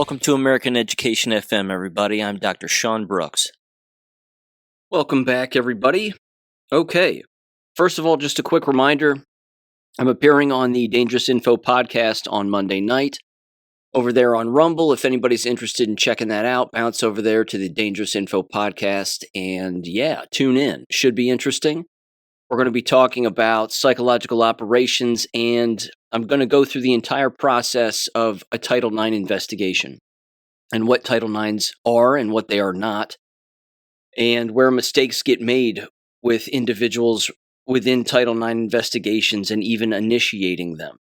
Welcome to American Education FM, everybody. I'm Dr. Sean Brooks. Welcome back, everybody. Okay, first of all, just a quick reminder. I'm appearing on the Dangerous Info podcast on Monday night over there on Rumble. If anybody's interested in checking that out, bounce over there to the Dangerous Info podcast and tune in. Should be interesting. We're going to be talking about psychological operations, and I'm going to go through the entire process of a Title IX investigation and what Title IXs are and what they are not, and where mistakes get made with individuals within Title IX investigations and even initiating them.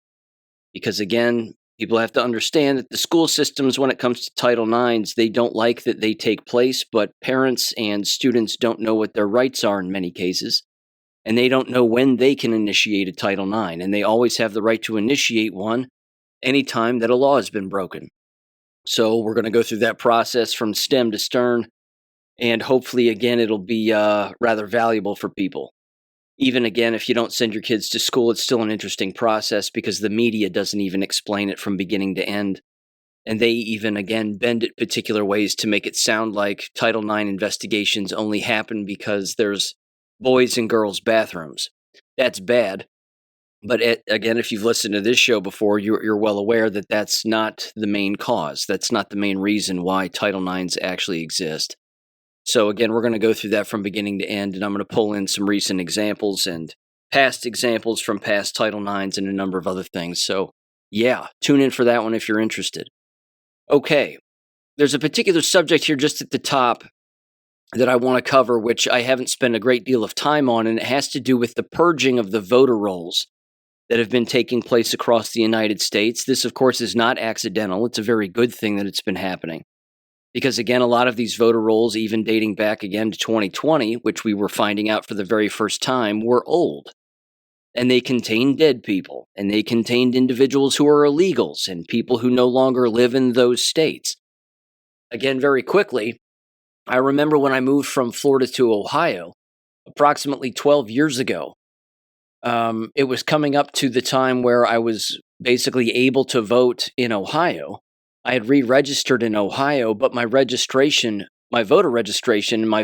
Because again, people have to understand that the school systems, when it comes to Title IXs, they don't like that they take place, but parents and students don't know what their rights are in many cases. And they don't know when they can initiate a Title IX, and they always have the right to initiate one anytime that a law has been broken. So we're going to go through that process from stem to stern, and hopefully, again, it'll be rather valuable for people. Even, again, if you don't send your kids to school, it's still an interesting process because the media doesn't even explain it from beginning to end. And they even, again, bend it particular ways to make it sound like Title IX investigations only happen because there's boys and girls bathrooms. That's bad. But again, if you've listened to this show before, you're well aware that that's not the main cause. That's not the main reason why Title IXs actually exist. So again, we're going to go through that from beginning to end, and I'm going to pull in some recent examples and past examples from past Title IXs and a number of other things. So tune in for that one if you're interested. Okay, there's a particular subject here just at the top that I want to cover, which I haven't spent a great deal of time on, and it has to do with the purging of the voter rolls that have been taking place across the United States. This, of course, is not accidental. It's a very good thing that it's been happening. Because, again, a lot of these voter rolls, even dating back again to 2020, which we were finding out for the very first time, were old. And they contained dead people, and they contained individuals who are illegals and people who no longer live in those states. Again, very quickly, I remember when I moved from Florida to Ohio, approximately 12 years ago. It was coming up to the time where I was basically able to vote in Ohio. I had re-registered in Ohio, but my voter registration, my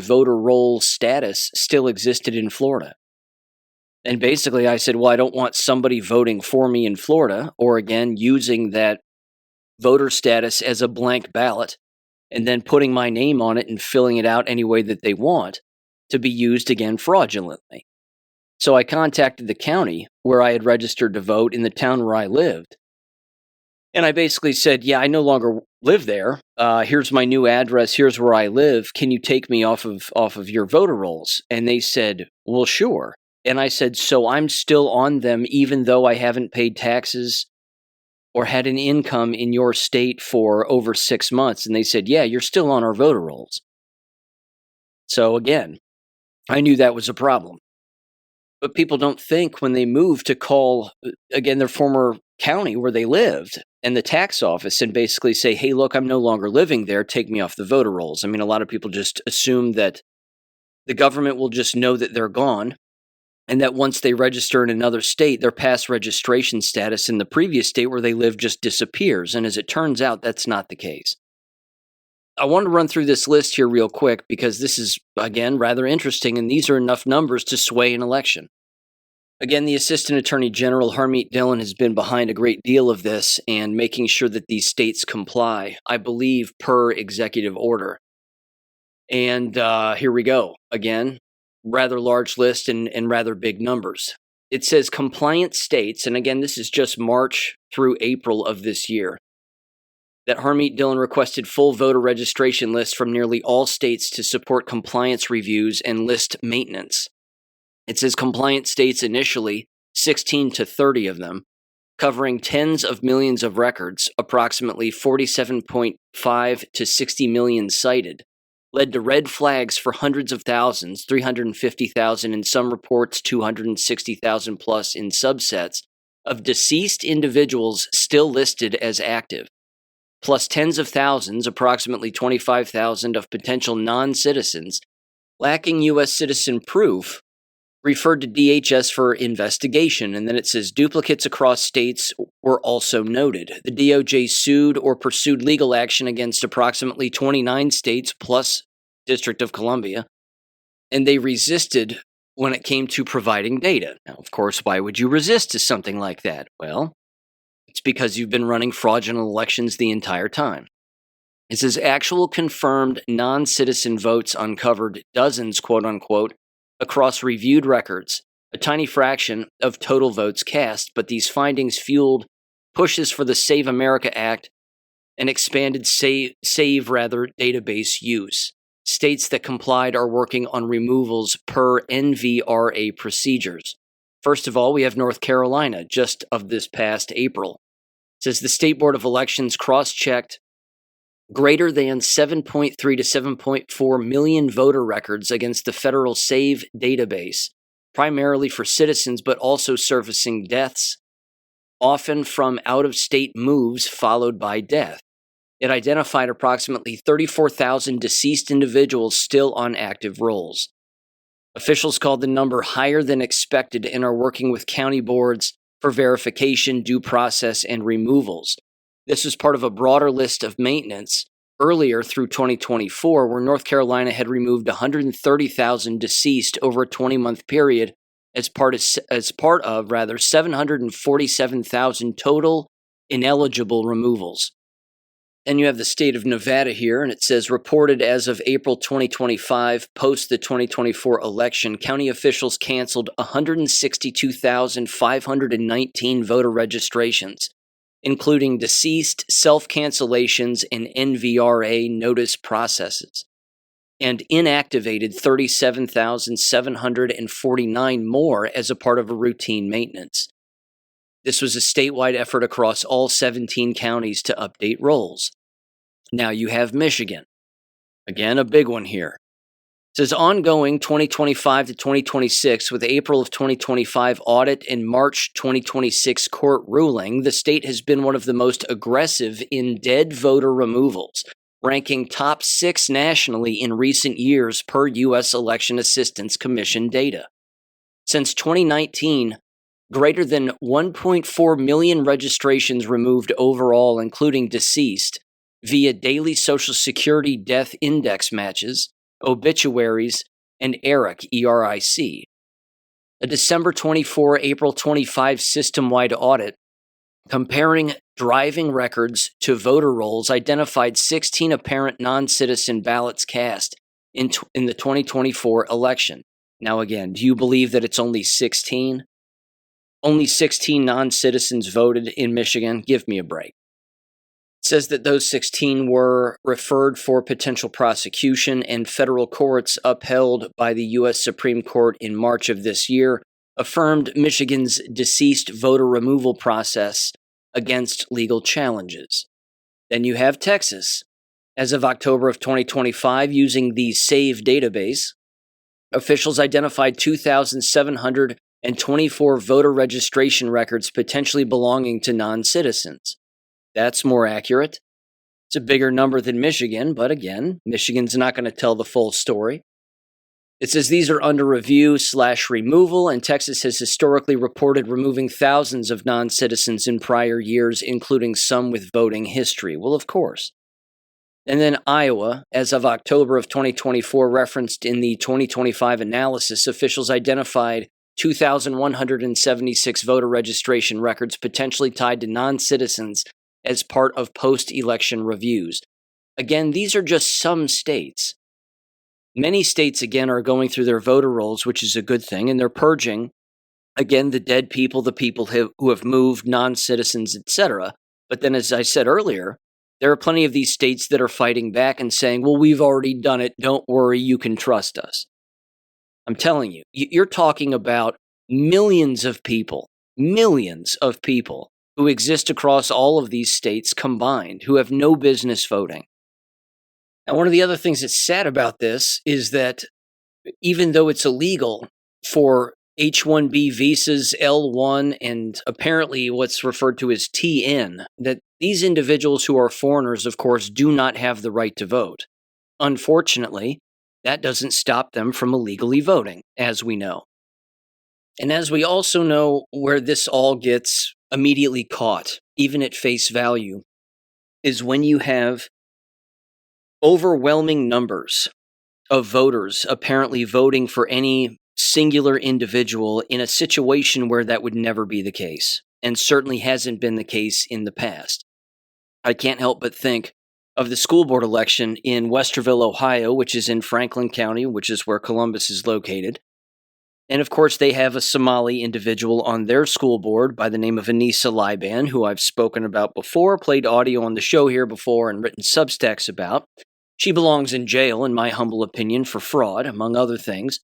voter roll status still existed in Florida. And basically I said, well, I don't want somebody voting for me in Florida, or again, using that voter status as a blank ballot, and then putting my name on it and filling it out any way that they want to be used again fraudulently. So I contacted the county where I had registered to vote in the town where I lived. And I basically said, I no longer live there. Here's my new address. Here's where I live. Can you take me off of your voter rolls? And they said, well, sure. And I said, so I'm still on them even though I haven't paid taxes or had an income in your state for over 6 months? And they said, you're still on our voter rolls. So again, I knew that was a problem. But people don't think when they move to call, again, their former county where they lived and the tax office and basically say, hey, look, I'm no longer living there. Take me off the voter rolls. I mean, a lot of people just assume that the government will just know that they're gone, and that once they register in another state, their past registration status in the previous state where they live just disappears. And as it turns out, that's not the case. I want to run through this list here real quick because this is, again, rather interesting, and these are enough numbers to sway an election. Again, the Assistant Attorney General, Harmeet Dillon, has been behind a great deal of this and making sure that these states comply, I believe, per executive order. And here we go. Again, rather large list and rather big numbers. It says compliant states, and again, this is just March through April of this year, that Harmeet Dillon requested full voter registration lists from nearly all states to support compliance reviews and list maintenance. It says compliant states initially, 16 to 30 of them, covering tens of millions of records, approximately 47.5 to 60 million cited, led to red flags for hundreds of thousands, 350,000 in some reports, 260,000 plus in subsets, of deceased individuals still listed as active, plus tens of thousands, approximately 25,000 of potential non-citizens, lacking U.S. citizen proof, referred to DHS for investigation, and then it says duplicates across states were also noted. The DOJ sued or pursued legal action against approximately 29 states plus District of Columbia, and they resisted when it came to providing data. Now, of course, why would you resist to something like that? Well, it's because you've been running fraudulent elections the entire time. It says actual confirmed non-citizen votes uncovered dozens, quote unquote, across reviewed records, a tiny fraction of total votes cast, but these findings fueled pushes for the Save America Act and expanded save database use. States that complied are working on removals per NVRA procedures. First of all, we have North Carolina, just of this past April. It says the State Board of Elections cross-checked greater than 7.3 to 7.4 million voter records against the federal SAVE database, primarily for citizens, but also surfacing deaths, often from out-of-state moves followed by death. It identified approximately 34,000 deceased individuals still on active rolls. Officials called the number higher than expected and are working with county boards for verification, due process, and removals. This was part of a broader list of maintenance earlier through 2024, where North Carolina had removed 130,000 deceased over a 20-month period as part of 747,000 total ineligible removals. Then you have the state of Nevada here, and it says reported as of April 2025, post the 2024 election, county officials canceled 162,519 voter registrations, including deceased, self-cancellations, and NVRA notice processes, and inactivated 37,749 more as a part of a routine maintenance. This was a statewide effort across all 17 counties to update rolls. Now you have Michigan. Again, a big one here. It says ongoing 2025 to 2026 with April of 2025 audit and March 2026 court ruling, the state has been one of the most aggressive in dead voter removals, ranking top 6 nationally in recent years per U.S. Election Assistance Commission data. Since 2019, greater than 1.4 million registrations removed overall, including deceased, via daily Social Security death index matches, obituaries, and ERIC, E-R-I-C. A December 24, April 25 system-wide audit comparing driving records to voter rolls identified 16 apparent non-citizen ballots cast in the 2024 election. Now again, do you believe that it's only 16? Only 16 non-citizens voted in Michigan? Give me a break. It says that those 16 were referred for potential prosecution, and federal courts upheld by the U.S. Supreme Court in March of this year affirmed Michigan's deceased voter removal process against legal challenges. Then you have Texas. As of October of 2025, using the SAVE database, officials identified 2,724 voter registration records potentially belonging to non-citizens. That's more accurate. It's a bigger number than Michigan, but again, Michigan's not going to tell the full story. It says these are under review/removal, and Texas has historically reported removing thousands of non-citizens in prior years, including some with voting history. Well, of course. And then Iowa, as of October of 2024, referenced in the 2025 analysis, officials identified 2,176 voter registration records potentially tied to non-citizens as part of post-election reviews. Again, these are just some states. Many states, again, are going through their voter rolls, which is a good thing, and they're purging, again, the dead people, the people who have moved, non-citizens, etc. But then, as I said earlier, there are plenty of these states that are fighting back and saying, well, we've already done it. Don't worry, you can trust us. I'm telling you, you're talking about millions of people who exist across all of these states combined, who have no business voting. Now, one of the other things that's sad about this is that even though it's illegal for H-1B visas, L-1, and apparently what's referred to as TN, that these individuals who are foreigners, of course, do not have the right to vote. Unfortunately, that doesn't stop them from illegally voting, as we know. And as we also know, where this all gets immediately caught, even at face value, is when you have overwhelming numbers of voters apparently voting for any singular individual in a situation where that would never be the case, and certainly hasn't been the case in the past. I can't help but think of the school board election in Westerville, Ohio, which is in Franklin County, which is where Columbus is located. And of course, they have a Somali individual on their school board by the name of Anissa Liban, who I've spoken about before, played audio on the show here before, and written substacks about. She belongs in jail, in my humble opinion, for fraud, among other things.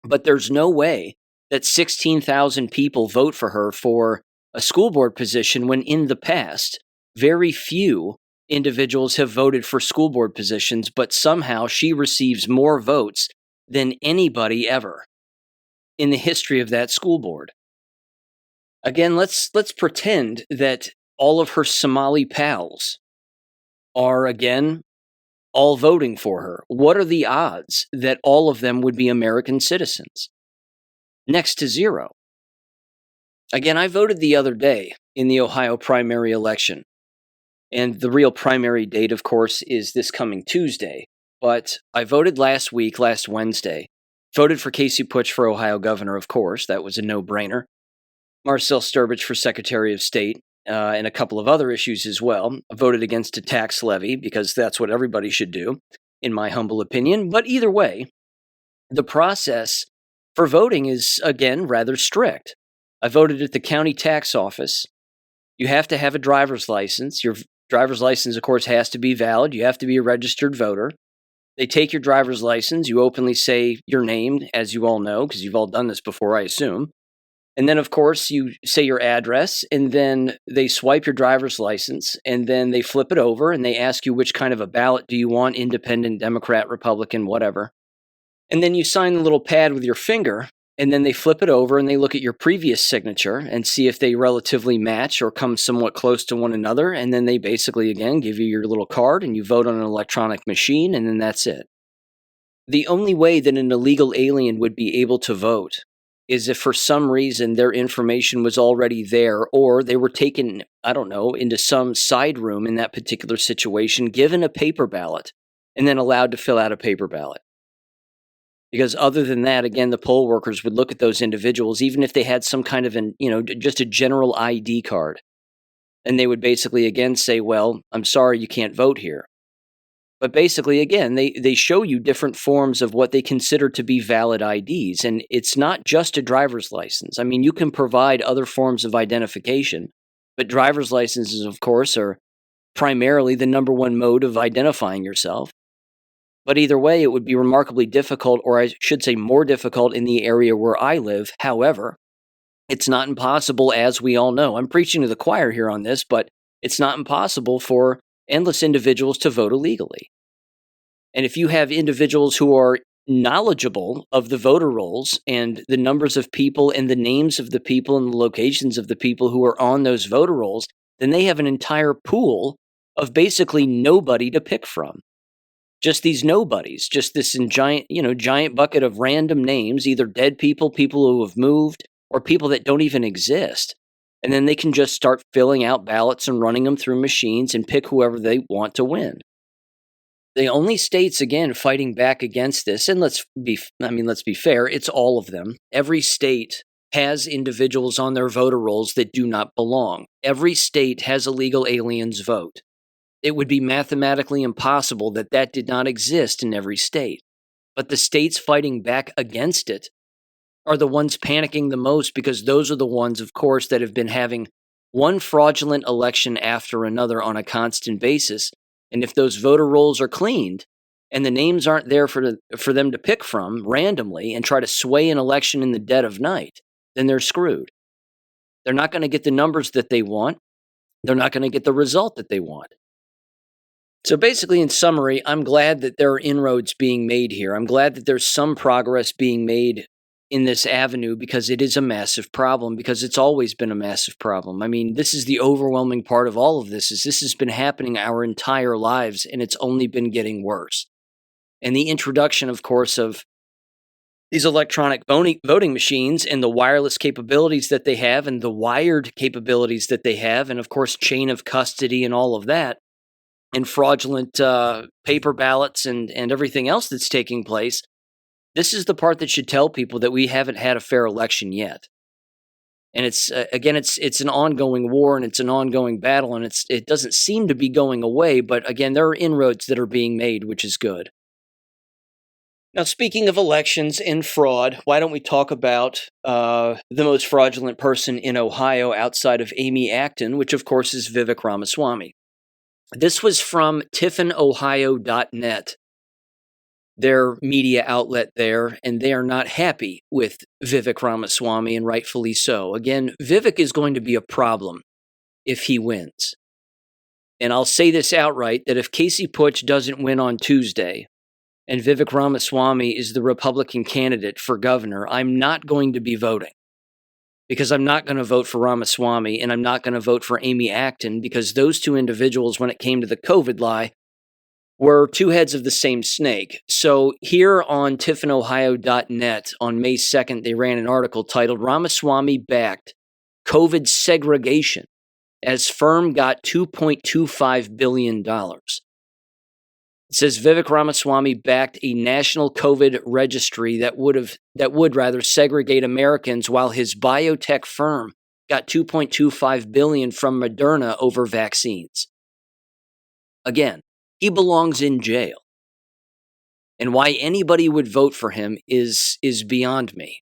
But there's no way that 16,000 people vote for her for a school board position when in the past, very few individuals have voted for school board positions, but somehow she receives more votes than anybody ever in the history of that school board. Again, let's pretend that all of her Somali pals are, again, all voting for her. What are the odds that all of them would be American citizens? Next to zero. Again, I voted the other day in the Ohio primary election. And the real primary date, of course, is this coming Tuesday. But I voted last Wednesday. Voted for Casey Putsch for Ohio governor, of course. That was a no-brainer. Marcel Sturbridge for Secretary of State, and a couple of other issues as well. I voted against a tax levy because that's what everybody should do, in my humble opinion. But either way, the process for voting is, again, rather strict. I voted at the county tax office. You have to have a driver's license. Your driver's license, of course, has to be valid. You have to be a registered voter. They take your driver's license. You openly say your name, as you all know, because you've all done this before, I assume. And then, of course, you say your address, and then they swipe your driver's license, and then they flip it over, and they ask you which kind of a ballot do you want, independent, Democrat, Republican, whatever. And then you sign the little pad with your finger, and then they flip it over, and they look at your previous signature and see if they relatively match or come somewhat close to one another. And then they basically, again, give you your little card, and you vote on an electronic machine, and then that's it. The only way that an illegal alien would be able to vote is if for some reason their information was already there, or they were taken, I don't know, into some side room in that particular situation, given a paper ballot, and then allowed to fill out a paper ballot. Because other than that, again, the poll workers would look at those individuals, even if they had some kind of just a general ID card. And they would basically, again, say, well, I'm sorry, you can't vote here. But basically, again, they show you different forms of what they consider to be valid IDs. And it's not just a driver's license. I mean, you can provide other forms of identification, but driver's licenses, of course, are primarily the number one mode of identifying yourself. But either way, it would be remarkably difficult, or I should say more difficult in the area where I live. However, it's not impossible, as we all know. I'm preaching to the choir here on this, but it's not impossible for endless individuals to vote illegally. And if you have individuals who are knowledgeable of the voter rolls and the numbers of people and the names of the people and the locations of the people who are on those voter rolls, then they have an entire pool of basically nobody to pick from. Just these nobodies, just this giant bucket of random names, either dead people, people who have moved, or people that don't even exist. And then they can just start filling out ballots and running them through machines and pick whoever they want to win. The only states, again, fighting back against this, and let's be fair, it's all of them. Every state has individuals on their voter rolls that do not belong. Every state has illegal aliens vote. It would be mathematically impossible that that did not exist in every state. But the states fighting back against it are the ones panicking the most, because those are the ones, of course, that have been having one fraudulent election after another on a constant basis. And if those voter rolls are cleaned and the names aren't there for them to pick from randomly and try to sway an election in the dead of night, then they're screwed. They're not going to get the numbers that they want. They're not going to get the result that they want. So basically, in summary, I'm glad that there are inroads being made here. I'm glad that there's some progress being made in this avenue, because it is a massive problem, because it's always been a massive problem. I mean, this is the overwhelming part of all of this, is this has been happening our entire lives, and it's only been getting worse. And the introduction, of course, of these electronic voting machines and the wireless capabilities that they have and the wired capabilities that they have, and of course, chain of custody and all of that, and fraudulent paper ballots and everything else that's taking place, this is the part that should tell people that we haven't had a fair election yet. And it's again, it's an ongoing war and it's an ongoing battle, and it doesn't seem to be going away. But again, there are inroads that are being made, which is good. Now, speaking of elections and fraud, why don't we talk about the most fraudulent person in Ohio outside of Amy Acton, which of course is Vivek Ramaswamy. This was from tiffinohio.net, their media outlet there, and they are not happy with Vivek Ramaswamy, and rightfully so. Again, Vivek is going to be a problem if he wins. And I'll say this outright, that if Casey Putsch doesn't win on Tuesday, and Vivek Ramaswamy is the Republican candidate for governor, I'm not going to be voting. Because I'm not going to vote for Ramaswamy, and I'm not going to vote for Amy Acton, because those two individuals, when it came to the COVID lie, were two heads of the same snake. So here on tiffinohio.net on May 2nd, they ran an article titled Ramaswamy Backed COVID Segregation as Firm Got $2.25 billion. It says Vivek Ramaswamy backed a national COVID registry that would segregate Americans, while his biotech firm got $2.25 billion from Moderna over vaccines. Again, he belongs in jail. And why anybody would vote for him is beyond me.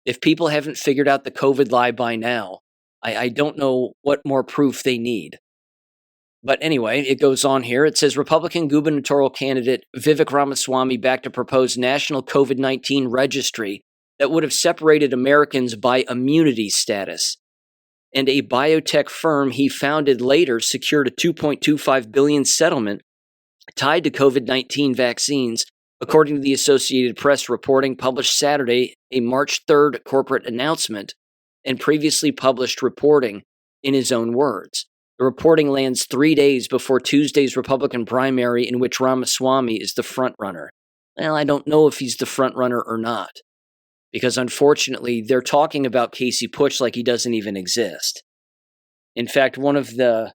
If people haven't figured out the COVID lie by now, I don't know what more proof they need. But anyway, it goes on here. It says Republican gubernatorial candidate Vivek Ramaswamy backed a proposed national COVID-19 registry that would have separated Americans by immunity status. And a biotech firm he founded later secured a $2.25 billion settlement tied to COVID-19 vaccines, according to the Associated Press reporting published Saturday, a March 3rd corporate announcement, and previously published reporting in his own words. The reporting lands 3 days before Tuesday's Republican primary, in which Ramaswamy is the frontrunner. Well, I don't know if he's the frontrunner or not, because unfortunately, they're talking about Casey Putsch like he doesn't even exist. In fact, one of the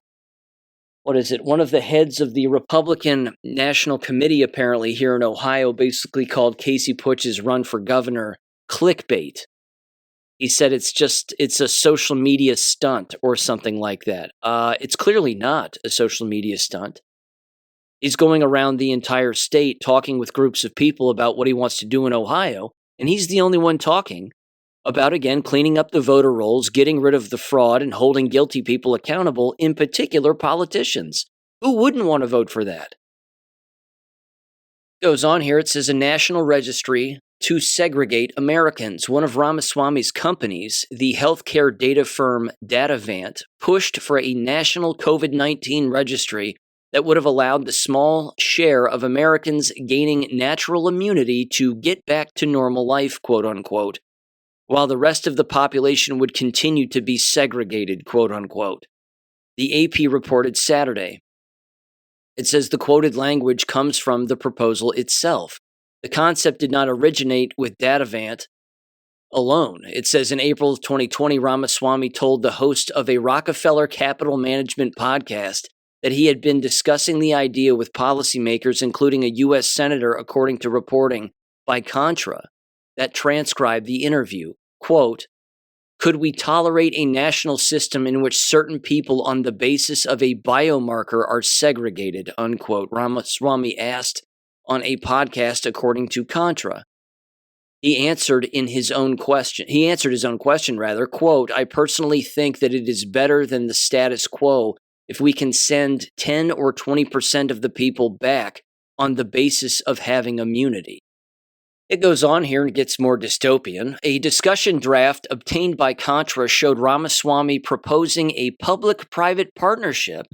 heads of the Republican National Committee, apparently here in Ohio, basically called Casey Putsch's run for governor clickbait. He said it's a social media stunt or something like that. It's clearly not a social media stunt. He's going around the entire state talking with groups of people about what he wants to do in Ohio, and he's the only one talking about, again, cleaning up the voter rolls, getting rid of the fraud, and holding guilty people accountable, in particular politicians. Who wouldn't want to vote for that? Goes on here, it says a national registry to segregate Americans. One of Ramaswamy's companies, the healthcare data firm Datavant, pushed for a national COVID-19 registry that would have allowed the small share of Americans gaining natural immunity to get back to normal life, quote unquote, while the rest of the population would continue to be segregated, quote unquote. The AP reported Saturday. It says the quoted language comes from the proposal itself. The concept did not originate with Datavant alone. It says in April of 2020, Ramaswamy told the host of a Rockefeller Capital Management podcast that he had been discussing the idea with policymakers, including a U.S. senator, according to reporting by Contra that transcribed the interview. Quote, could we tolerate a national system in which certain people on the basis of a biomarker are segregated, unquote, Ramaswamy asked on a podcast, according to Contra. He answered his own question, quote, I personally think that it is better than the status quo if we can send 10 or 20% of the people back on the basis of having immunity. It goes on here and gets more dystopian. A discussion draft obtained by Contra showed Ramaswamy proposing a public-private partnership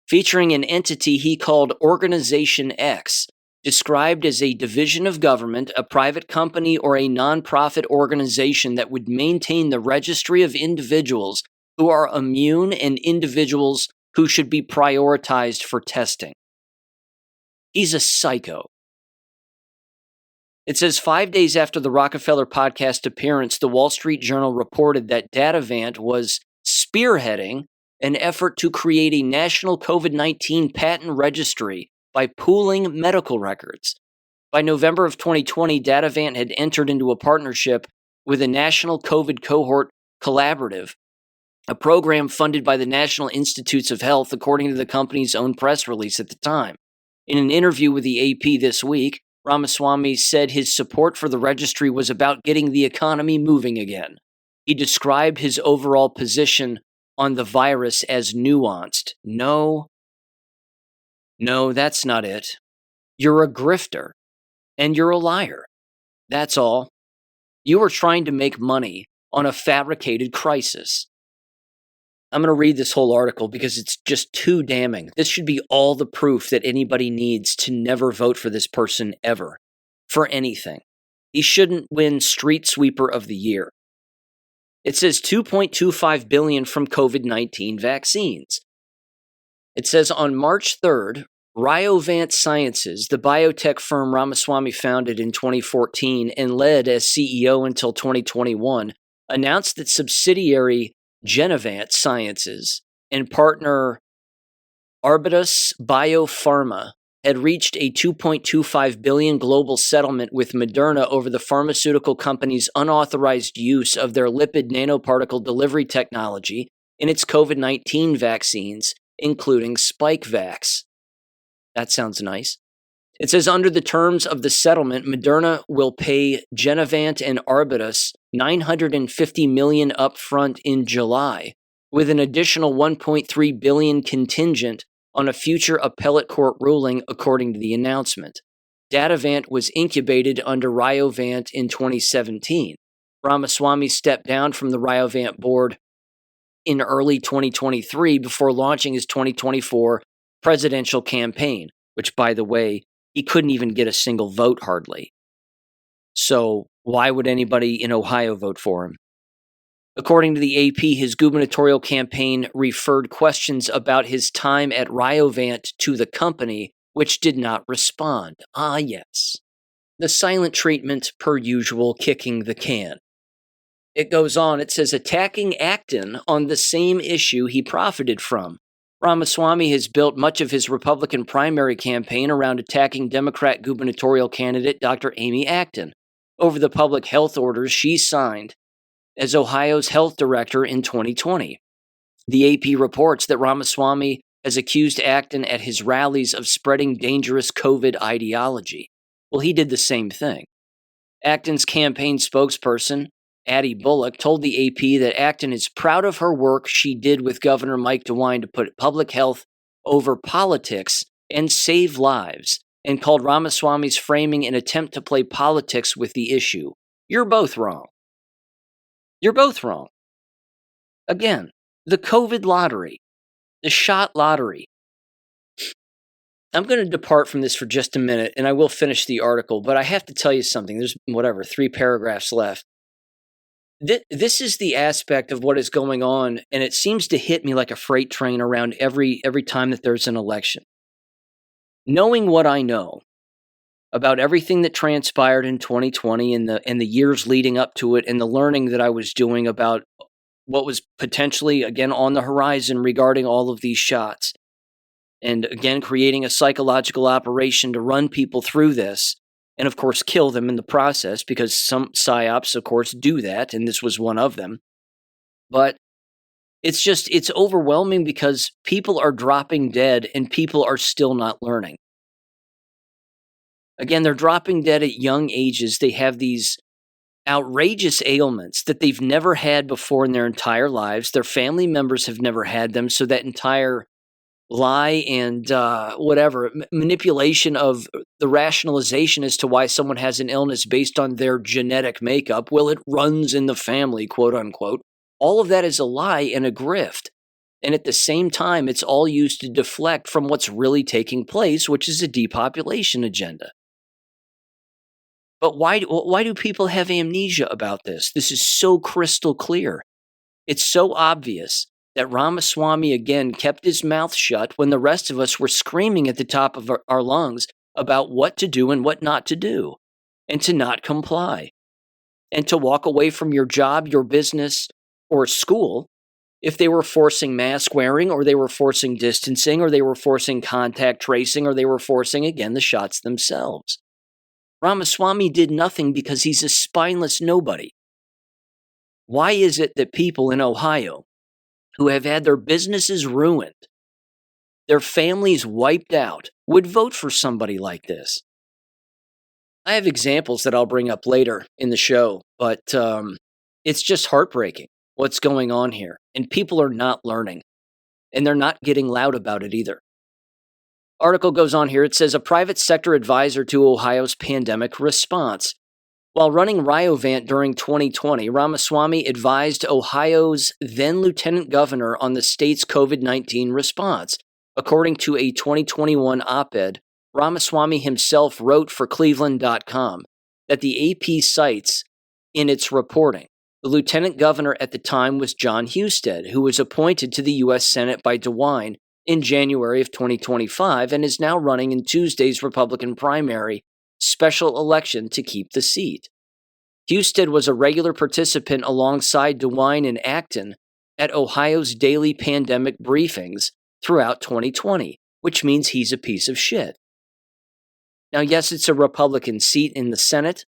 featuring an entity he called Organization X, described as a division of government, a private company, or a nonprofit organization that would maintain the registry of individuals who are immune and individuals who should be prioritized for testing. He's a psycho. It says 5 days after the Rockefeller podcast appearance, the Wall Street Journal reported that Datavant was spearheading an effort to create a national COVID-19 patent registry by pooling medical records. By November of 2020, Datavant had entered into a partnership with a national COVID cohort collaborative, a program funded by the National Institutes of Health, according to the company's own press release at the time. In an interview with the AP this week, Ramaswamy said his support for the registry was about getting the economy moving again. He described his overall position on the virus as nuanced. No, that's not it. You're a grifter, and you're a liar. That's all. You are trying to make money on a fabricated crisis. I'm going to read this whole article because it's just too damning. This should be all the proof that anybody needs to never vote for this person ever, for anything. He shouldn't win Street Sweeper of the Year. It says $2.25 billion from COVID-19 vaccines. It says on March 3rd, Ryovant Sciences, the biotech firm Ramaswamy founded in 2014 and led as CEO until 2021, announced that subsidiary Genevant Sciences and partner Arbutus Biopharma had reached a $2.25 billion global settlement with Moderna over the pharmaceutical company's unauthorized use of their lipid nanoparticle delivery technology in its COVID-19 vaccines, including SpikeVax. That sounds nice. It says under the terms of the settlement, Moderna will pay Genevant and Arbutus $950 million upfront in July, with an additional $1.3 billion contingent on a future appellate court ruling, according to the announcement. Datavant was incubated under Ryovant in 2017. Ramaswamy stepped down from the Ryovant board in early 2023 before launching his 2024 presidential campaign, which, by the way, he couldn't even get a single vote hardly. So why would anybody in Ohio vote for him? According to the AP, his gubernatorial campaign referred questions about his time at Ryovant to the company, which did not respond. Ah, yes. The silent treatment, per usual, kicking the can. It goes on, it says, attacking Acton on the same issue he profited from. Ramaswamy has built much of his Republican primary campaign around attacking Democrat gubernatorial candidate Dr. Amy Acton over the public health orders she signed as Ohio's health director in 2020. The AP reports that Ramaswamy has accused Acton at his rallies of spreading dangerous COVID ideology. Well, he did the same thing. Acton's campaign spokesperson, Addie Bullock, told the AP that Acton is proud of her work she did with Governor Mike DeWine to put public health over politics and save lives, and called Ramaswamy's framing an attempt to play politics with the issue. You're both wrong. You're both wrong. Again, the COVID lottery, the shot lottery. I'm going to depart from this for just a minute, and I will finish the article, but I have to tell you something. There's, 3 paragraphs left. This is the aspect of what is going on, and it seems to hit me like a freight train around every time that there's an election. Knowing what I know about everything that transpired in 2020 and the years leading up to it, and the learning that I was doing about what was potentially, again, on the horizon regarding all of these shots, and again, creating a psychological operation to run people through this, and of course kill them in the process, because some psyops, of course, do that, and this was one of them. But it's overwhelming because people are dropping dead and people are still not learning. Again, they're dropping dead at young ages. They have these outrageous ailments that they've never had before in their entire lives. Their family members have never had them, so that entire lie and manipulation of the rationalization as to why someone has an illness based on their genetic makeup. Well, it runs in the family, quote unquote. All of that is a lie and a grift. And at the same time, it's all used to deflect from what's really taking place, which is a depopulation agenda. But why do people have amnesia about this? This is so crystal clear. It's so obvious that Ramaswamy, again, kept his mouth shut when the rest of us were screaming at the top of our lungs about what to do and what not to do. and to not comply and to walk away from your job, your business, or school if they were forcing mask wearing, or they were forcing distancing, or they were forcing contact tracing, or they were forcing, again, the shots themselves. Ramaswamy did nothing because he's a spineless nobody. Why is it that people in Ohio who have had their businesses ruined, their families wiped out, would vote for somebody like this? I have examples that I'll bring up later in the show, but it's just heartbreaking what's going on here. And people are not learning, and they're not getting loud about it either. Article goes on here. It says a private sector advisor to Ohio's pandemic response. While running Ryovant during 2020, Ramaswamy advised Ohio's then Lieutenant Governor on the state's COVID-19 response. According to a 2021 op-ed, Ramaswamy himself wrote for Cleveland.com that the AP cites in its reporting. The lieutenant governor at the time was John Husted, who was appointed to the U.S. Senate by DeWine in January of 2025 and is now running in Tuesday's Republican primary special election to keep the seat. Husted was a regular participant alongside DeWine and Acton at Ohio's daily pandemic briefings throughout 2020, which means he's a piece of shit. Now, yes, it's a Republican seat in the Senate,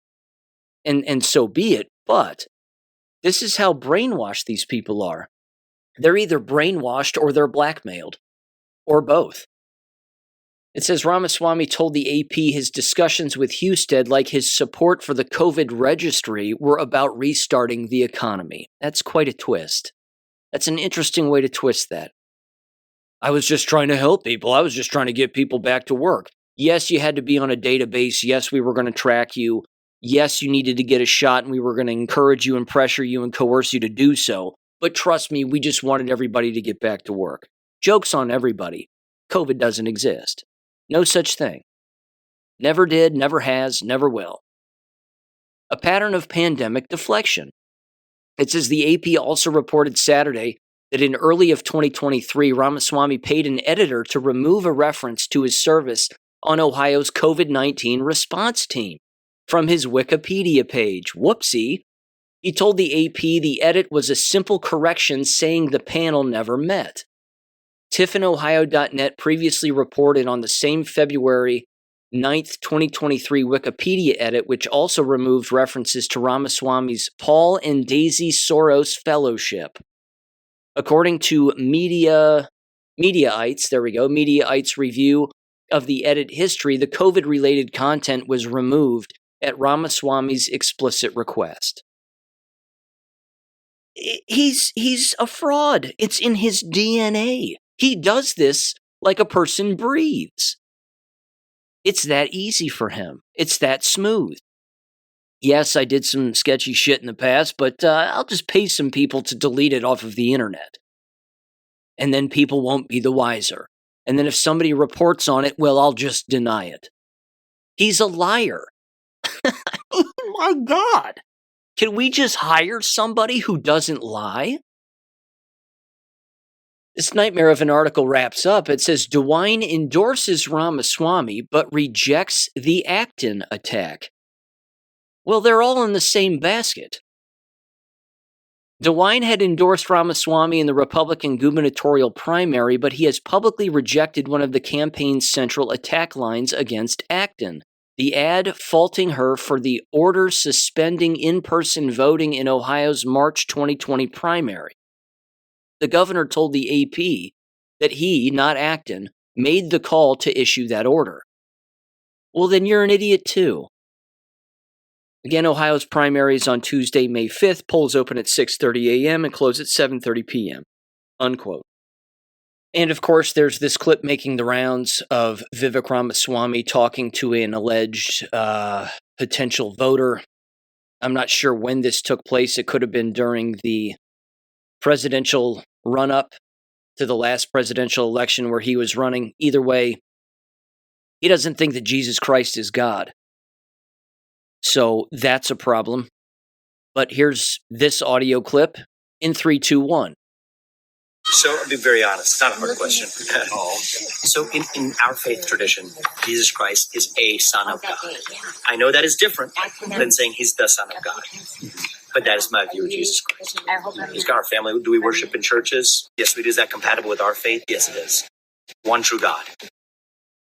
and so be it, but this is how brainwashed these people are. They're either brainwashed or they're blackmailed, or both. It says Ramaswamy told the AP his discussions with Husted, like his support for the COVID registry, were about restarting the economy. That's quite a twist. That's an interesting way to twist that. I was just trying to help people. I was just trying to get people back to work. Yes, you had to be on a database. Yes, we were going to track you. Yes, you needed to get a shot, and we were going to encourage you and pressure you and coerce you to do so. But trust me, we just wanted everybody to get back to work. Joke's on everybody. COVID doesn't exist. No such thing. Never did, never has, never will. A pattern of pandemic deflection. It says the AP also reported Saturday that in early of 2023, Ramaswamy paid an editor to remove a reference to his service on Ohio's COVID-19 response team from his Wikipedia page. Whoopsie. He told the AP the edit was a simple correction saying the panel never met. TiffinOhio.net previously reported on the same February 9th, 2023 Wikipedia edit, which also removed references to Ramaswamy's Paul and Daisy Soros Fellowship. According to Mediaites review of the edit history, the COVID-related content was removed at Ramaswamy's explicit request. He's a fraud. It's in his DNA. He does this like a person breathes. It's that easy for him. It's that smooth. Yes, I did some sketchy shit in the past, but I'll just pay some people to delete it off of the internet. And then people won't be the wiser. And then if somebody reports on it, well, I'll just deny it. He's a liar. Oh my God. Can we just hire somebody who doesn't lie? This nightmare of an article wraps up. It says DeWine endorses Ramaswamy but rejects the Acton attack. Well, they're all in the same basket. DeWine had endorsed Ramaswamy in the Republican gubernatorial primary, but he has publicly rejected one of the campaign's central attack lines against Acton. The ad faulting her for the order suspending in-person voting in Ohio's March 2020 primary. The governor told the AP that he, not Acton, made the call to issue that order. Well, then you're an idiot too. Again, Ohio's primary is on Tuesday, May 5th. Polls open at 6:30 a.m. and close at 7:30 p.m. Unquote. And of course, there's this clip making the rounds of Vivek Ramaswamy talking to an alleged potential voter. I'm not sure when this took place. It could have been during the presidential run-up to the last presidential election where he was running. Either way, he doesn't think that Jesus Christ is God. So that's a problem. But here's this audio clip in 3, 2, 1. So I'll be very honest. It's not a hard question. So in our faith tradition, Jesus Christ is a son of God. I know that is different than saying he's the son of God. But that is my view of Jesus Christ. He's got our family. Do we worship in churches? Yes, we do. Is that compatible with our faith? Yes, it is. One true God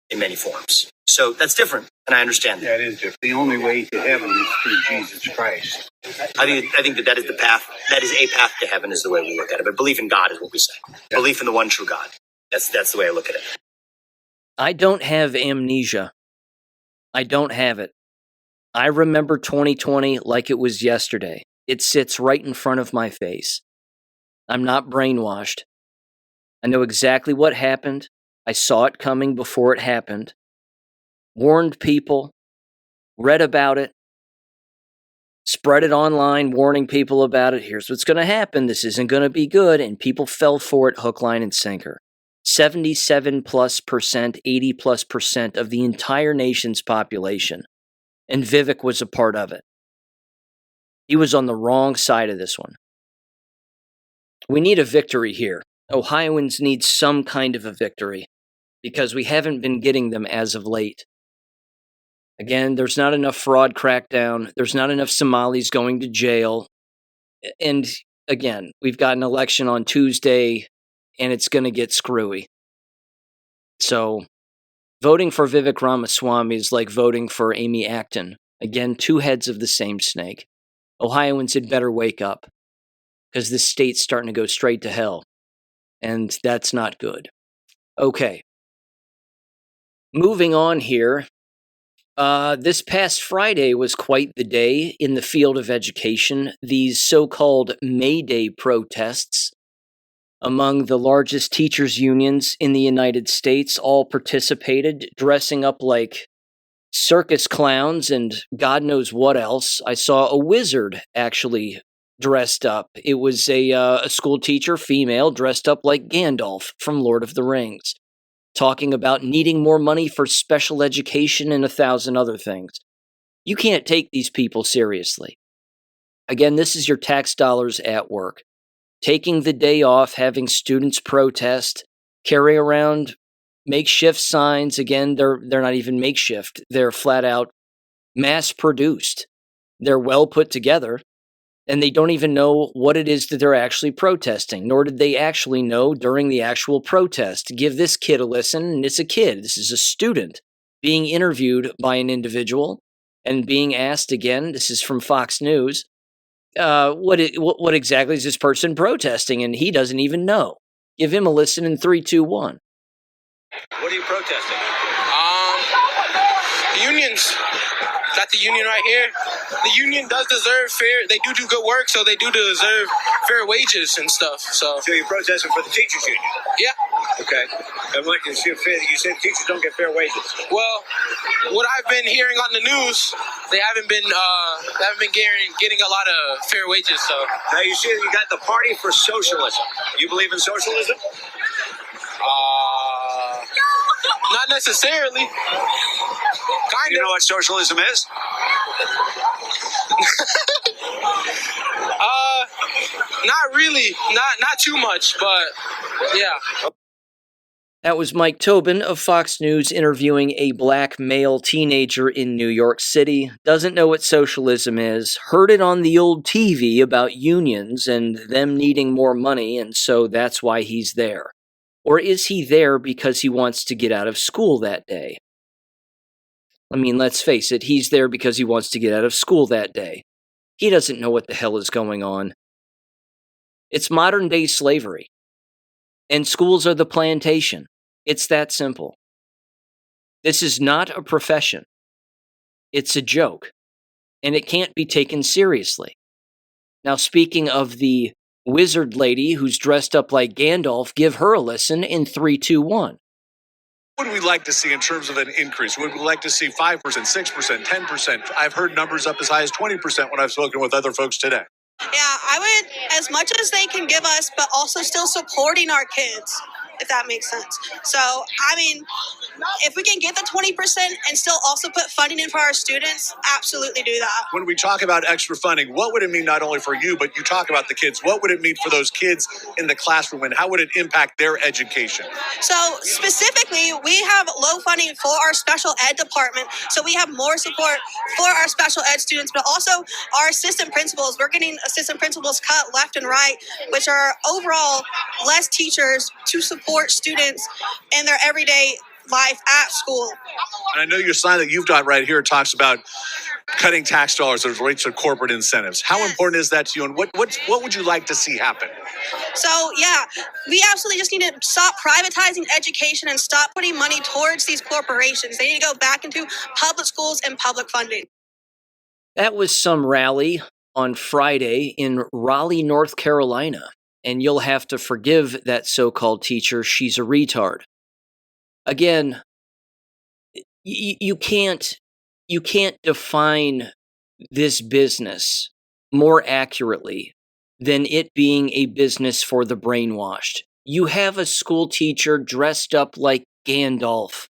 in many forms. So that's different, and I understand that. That is different. The only way to heaven is through Jesus Christ. I think that is the path. That is a path to heaven is the way we look at it. But belief in God is what we say. Yeah. Belief in the one true God. That's the way I look at it. I don't have amnesia. I don't have it. I remember 2020 like it was yesterday. It sits right in front of my face. I'm not brainwashed. I know exactly what happened. I saw it coming before it happened. Warned people, read about it, spread it online, warning people about it. Here's what's going to happen. This isn't going to be good. And people fell for it hook, line, and sinker. 77+%, 80+% of the entire nation's population. And Vivek was a part of it. He was on the wrong side of this one. We need a victory here. Ohioans need some kind of a victory because we haven't been getting them as of late. Again, there's not enough fraud crackdown. There's not enough Somalis going to jail. And again, we've got an election on Tuesday, and it's going to get screwy. So voting for Vivek Ramaswamy is like voting for Amy Acton. Again, two heads of the same snake. Ohioans had better wake up because this state's starting to go straight to hell. And that's not good. Okay. Moving on here. This past Friday was quite the day in the field of education. These so-called May Day protests among the largest teachers' unions in the United States all participated, dressing up like circus clowns and God knows what else. I saw a wizard actually dressed up. It was a school teacher, female, dressed up like Gandalf from Lord of the Rings, talking about needing more money for special education and 1,000 other things. You can't take these people seriously. Again, this is your tax dollars at work. Taking the day off, having students protest, carry around makeshift signs. Again, they're not even makeshift. They're flat out mass-produced. They're well put together, and they don't even know what it is that they're actually protesting, nor did they actually know during the actual protest. Give this kid a listen, and it's a kid. This is a student being interviewed by an individual and being asked again, this is from Fox News, what exactly is this person protesting? And he doesn't even know. Give him a listen in 3, 2, 1. What are you protesting? The unions. Got the union right here. The union does deserve fair. They do good work, so they do deserve fair wages and stuff. So you're protesting for the teachers union? Yeah. Okay. And what you said teachers don't get fair wages. Well, what I've been hearing on the news, they haven't been getting a lot of fair wages. So now you see you got the Party for Socialism. You believe in socialism? Not necessarily. You know what socialism is? Not really. Not too much, but yeah. That was Mike Tobin of Fox News interviewing a black male teenager in New York City. Doesn't know what socialism is. Heard it on the old TV about unions and them needing more money, and so that's why he's there. Or is he there because he wants to get out of school that day? I mean, let's face it, he's there because he wants to get out of school that day. He doesn't know what the hell is going on. It's modern-day slavery. And schools are the plantation. It's that simple. This is not a profession. It's a joke. And it can't be taken seriously. Now, speaking of the wizard lady who's dressed up like Gandalf, give her a listen in 3, 2, 1. What would we like to see in terms of an increase? Would we like to see 5%, 6%, 10%? I've heard numbers up as high as 20% when I've spoken with other folks today. Yeah, I would, as much as they can give us, but also still supporting our kids, if that makes sense. So, I mean, if we can get the 20% and still also put funding in for our students, absolutely do that. When we talk about extra funding, what would it mean not only for you, but you talk about the kids? What would it mean for those kids in the classroom, and how would it impact their education? So specifically, we have low funding for our special ed department. So we have more support for our special ed students, but also our assistant principals. We're getting assistant principals cut left and right, which are overall less teachers to support students in their everyday life at school. And I know your sign that you've got right here talks about cutting tax dollars as it relates to corporate incentives. How important is that to you, and what would you like to see happen? So yeah, we absolutely just need to stop privatizing education and stop putting money towards these corporations. They need to go back into public schools and public funding. That was some rally on Friday in Raleigh, North Carolina. And you'll have to forgive that so-called teacher. She's a retard. Again, you can't define this business more accurately than it being a business for the brainwashed. You have a school teacher dressed up like Gandalf.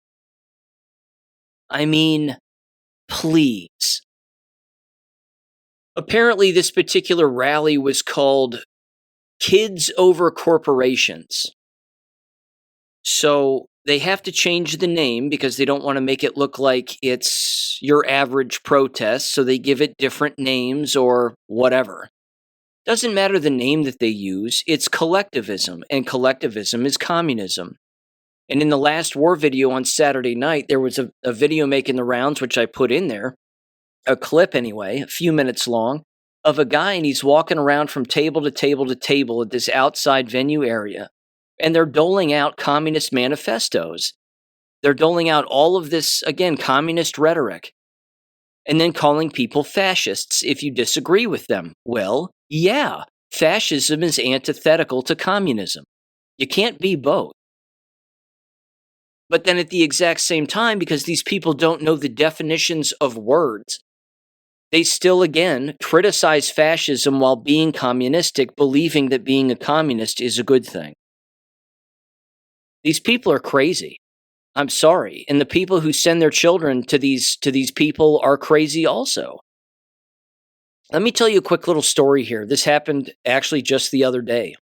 I mean, please. Apparently, this particular rally was called Kids Over Corporations. So they have to change the name because they don't want to make it look like it's your average protest, so they give it different names or whatever. Doesn't matter the name that they use, it's collectivism, and collectivism is communism. And in the last war video on Saturday night, there was a video making the rounds, which I put in there, a clip anyway, a few minutes long, of a guy, and he's walking around from table to table to table at this outside venue area, and they're doling out communist manifestos. They're doling out all of this, again, communist rhetoric, and then calling people fascists if you disagree with them. Well, yeah, fascism is antithetical to communism. You can't be both. But then at the exact same time, because these people don't know the definitions of words, they still, again, criticize fascism while being communistic, believing that being a communist is a good thing. These people are crazy. I'm sorry. And the people who send their children to these people are crazy also. Let me tell you a quick little story here. This happened actually just the other day.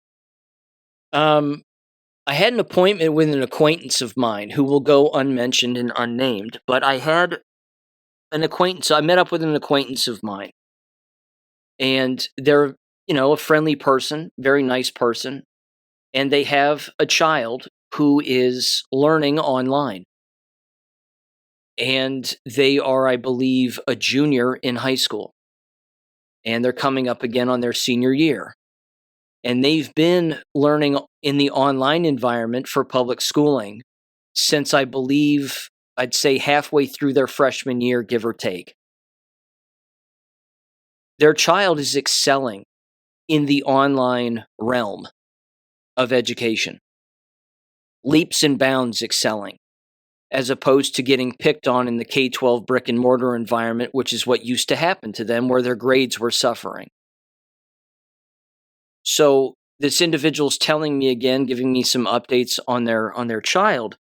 I had an appointment with an acquaintance of mine who will go unmentioned and unnamed, but I had an acquaintance. I met up with an acquaintance of mine, and they're, a friendly person, very nice person, and they have a child who is learning online. And they are, I believe, a junior in high school. And they're coming up again on their senior year. And they've been learning in the online environment for public schooling since, I believe, I'd say halfway through their freshman year, give or take. Their child is excelling in the online realm of education. Leaps and bounds excelling, as opposed to getting picked on in the K-12 brick and mortar environment, which is what used to happen to them, where their grades were suffering. So this individual's telling me again, giving me some updates on their child,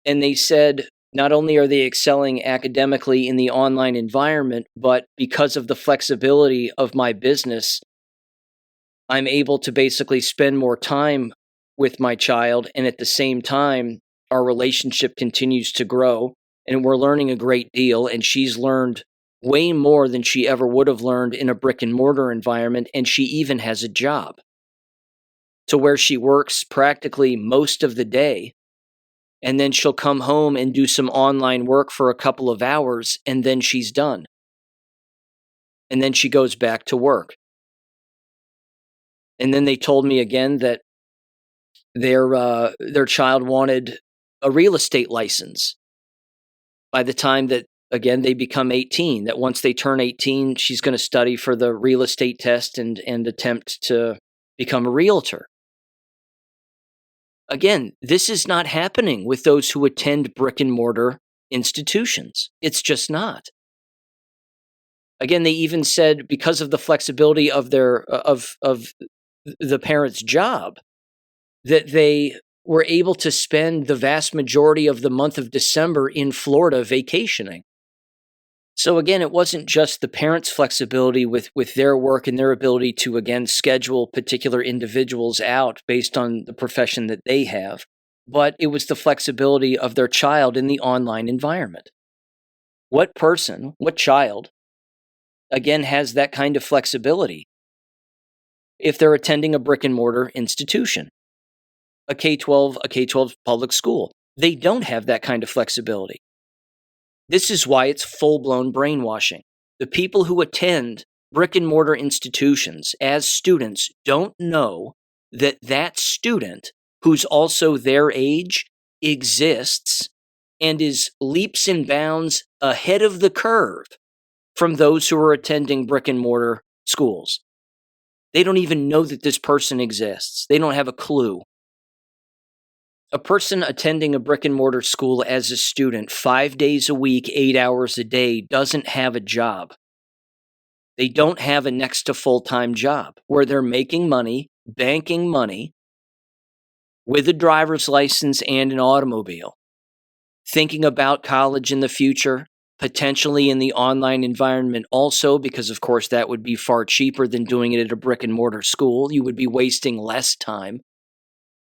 and they said not only are they excelling academically in the online environment, but because of the flexibility of my business, I'm able to basically spend more time with my child, and at the same time, our relationship continues to grow, and we're learning a great deal, and she's learned way more than she ever would have learned in a brick and mortar environment, and she even has a job to where she works practically most of the day, and then she'll come home and do some online work for a couple of hours, and then she's done. And then she goes back to work. And then they told me again that their child wanted a real estate license by the time that, again, they become 18, that once they turn 18, she's going to study for the real estate test and attempt to become a realtor. Again, this is not happening with those who attend brick and mortar institutions. It's just not. Again, they even said because of the flexibility of their of the parents' job, that they were able to spend the vast majority of the month of December in Florida vacationing. So again, it wasn't just the parents' flexibility with their work and their ability to, again, schedule particular individuals out based on the profession that they have, but it was the flexibility of their child in the online environment. What person, what child, again, has that kind of flexibility if they're attending a brick and mortar institution, a K-12 public school? They don't have that kind of flexibility. This is why it's full-blown brainwashing. The people who attend brick and mortar institutions as students don't know that that student, who's also their age, exists and is leaps and bounds ahead of the curve from those who are attending brick and mortar schools. They don't even know that this person exists. They don't have a clue. A person attending a brick and mortar school as a student 5 days a week, 8 hours a day, doesn't have a job. They don't have a next to full-time job where they're making money, banking money with a driver's license and an automobile, thinking about college in the future, potentially in the online environment also, because of course that would be far cheaper than doing it at a brick and mortar school. You would be wasting less time.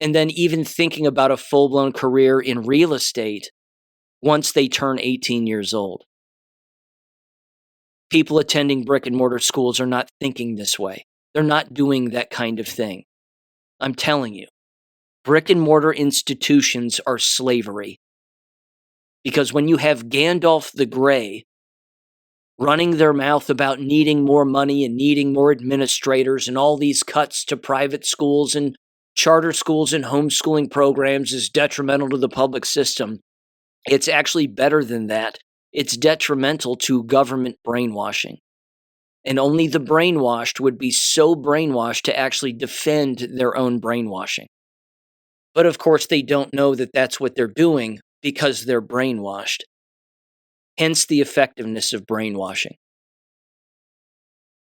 And then even thinking about a full-blown career in real estate once they turn 18 years old. People attending brick and mortar schools are not thinking this way. They're not doing that kind of thing. I'm telling you, brick and mortar institutions are slavery. Because when you have Gandalf the Grey running their mouth about needing more money and needing more administrators and all these cuts to private schools and charter schools and homeschooling programs is detrimental to the public system, it's actually better than that. It's detrimental to government brainwashing. And only the brainwashed would be so brainwashed to actually defend their own brainwashing. But of course, they don't know that that's what they're doing because they're brainwashed. Hence the effectiveness of brainwashing.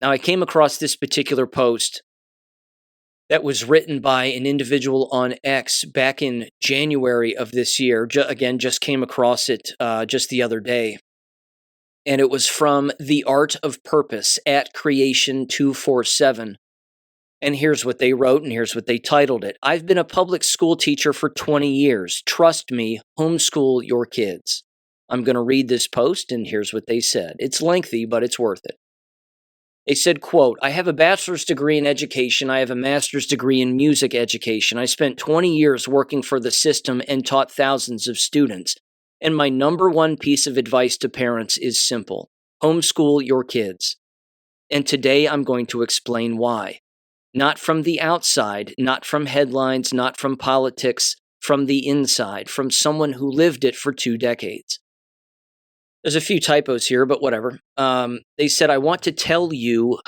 Now, I came across this particular post that was written by an individual on X back in January of this year. Just came across it just the other day. And it was from The Art of Purpose at Creation247. And here's what they wrote, and here's what they titled it. I've been a public school teacher for 20 years. Trust me, homeschool your kids. I'm going to read this post, and here's what they said. It's lengthy, but it's worth it. They said, quote, I have a bachelor's degree in education. I have a master's degree in music education. I spent 20 years working for the system and taught thousands of students. And my number one piece of advice to parents is simple. Homeschool your kids. And today I'm going to explain why. Not from the outside, not from headlines, not from politics, from the inside, from someone who lived it for 2 decades. There's a few typos here, but whatever. They said, I want to tell you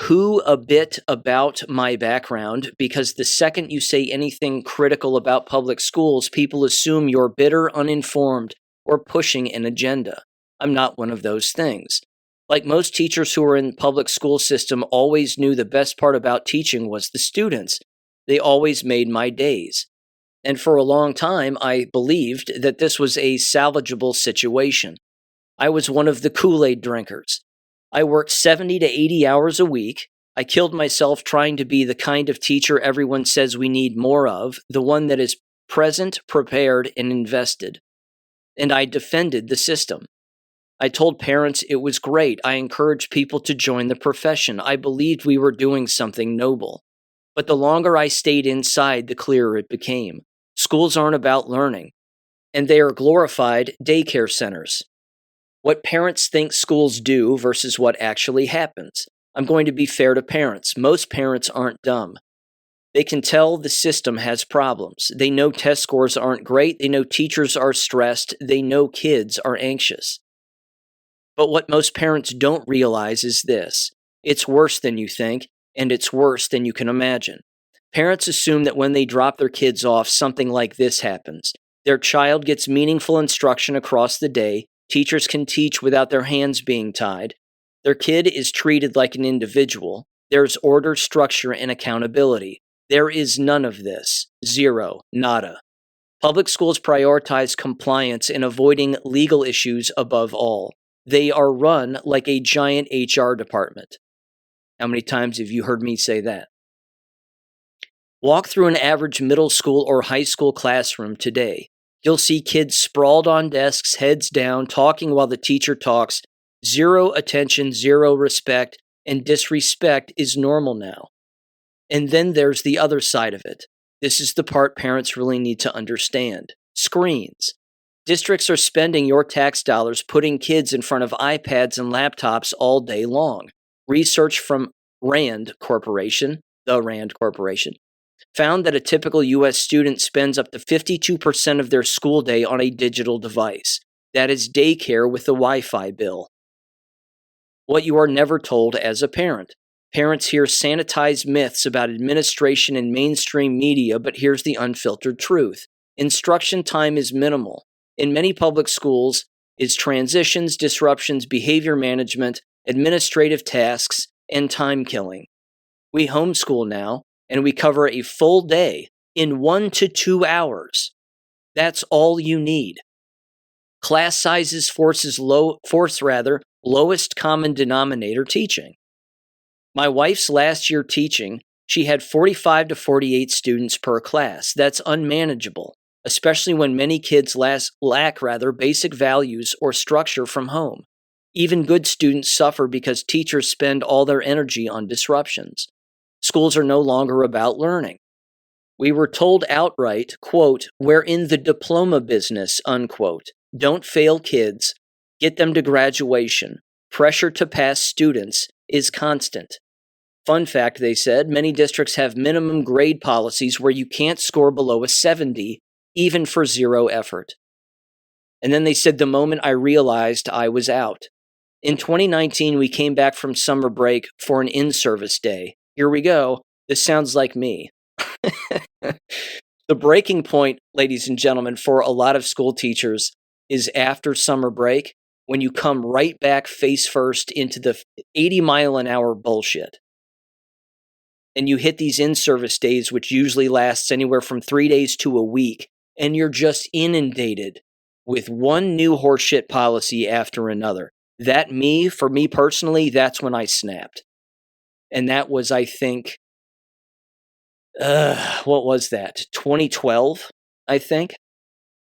a bit about my background, because the second you say anything critical about public schools, people assume you're bitter, uninformed, or pushing an agenda. I'm not one of those things. Like most teachers who are in the public school system always knew the best part about teaching was the students. They always made my days. And for a long time, I believed that this was a salvageable situation. I was one of the Kool-Aid drinkers. I worked 70 to 80 hours a week. I killed myself trying to be the kind of teacher everyone says we need more of, the one that is present, prepared, and invested. And I defended the system. I told parents it was great. I encouraged people to join the profession. I believed we were doing something noble. But the longer I stayed inside, the clearer it became. Schools aren't about learning, and they are glorified daycare centers. What parents think schools do versus what actually happens. I'm going to be fair to parents. Most parents aren't dumb. They can tell the system has problems. They know test scores aren't great. They know teachers are stressed. They know kids are anxious. But what most parents don't realize is this. It's worse than you think, and it's worse than you can imagine. Parents assume that when they drop their kids off, something like this happens. Their child gets meaningful instruction across the day. Teachers can teach without their hands being tied. Their kid is treated like an individual. There's order, structure, and accountability. There is none of this. Zero. Nada. Public schools prioritize compliance and avoiding legal issues above all. They are run like a giant HR department. How many times have you heard me say that? Walk through an average middle school or high school classroom today. You'll see kids sprawled on desks, heads down, talking while the teacher talks. Zero attention, zero respect, and disrespect is normal now. And then there's the other side of it. This is the part parents really need to understand. Screens. Districts are spending your tax dollars putting kids in front of iPads and laptops all day long. Research from the Rand Corporation, found that a typical U.S. student spends up to 52% of their school day on a digital device. That is daycare with the Wi-Fi bill. What you are never told as a parent. Parents hear sanitized myths about administration and mainstream media, but here's the unfiltered truth. Instruction time is minimal. In many public schools, it's transitions, disruptions, behavior management, administrative tasks, and time killing. We homeschool now, and we cover a full day in 1 to 2 hours. That's all you need. Class sizes force lowest common denominator teaching. My wife's last year teaching, she had 45 to 48 students per class. That's unmanageable, especially when many kids lack basic values or structure from home. Even good students suffer because teachers spend all their energy on disruptions. Schools are no longer about learning. We were told outright, quote, "We're in the diploma business," unquote. Don't fail kids. Get them to graduation. Pressure to pass students is constant. Fun fact, they said, many districts have minimum grade policies where you can't score below a 70, even for zero effort. And then they said the moment I realized I was out. In 2019, we came back from summer break for an in-service day. Here we go. This sounds like me. The breaking point, ladies and gentlemen, for a lot of school teachers is after summer break, when you come right back face first into the 80-mile-an-hour bullshit. And you hit these in-service days, which usually lasts anywhere from 3 days to a week, and you're just inundated with one new horseshit policy after another. For me personally, that's when I snapped. And that was, I think, what was that? 2012, I think,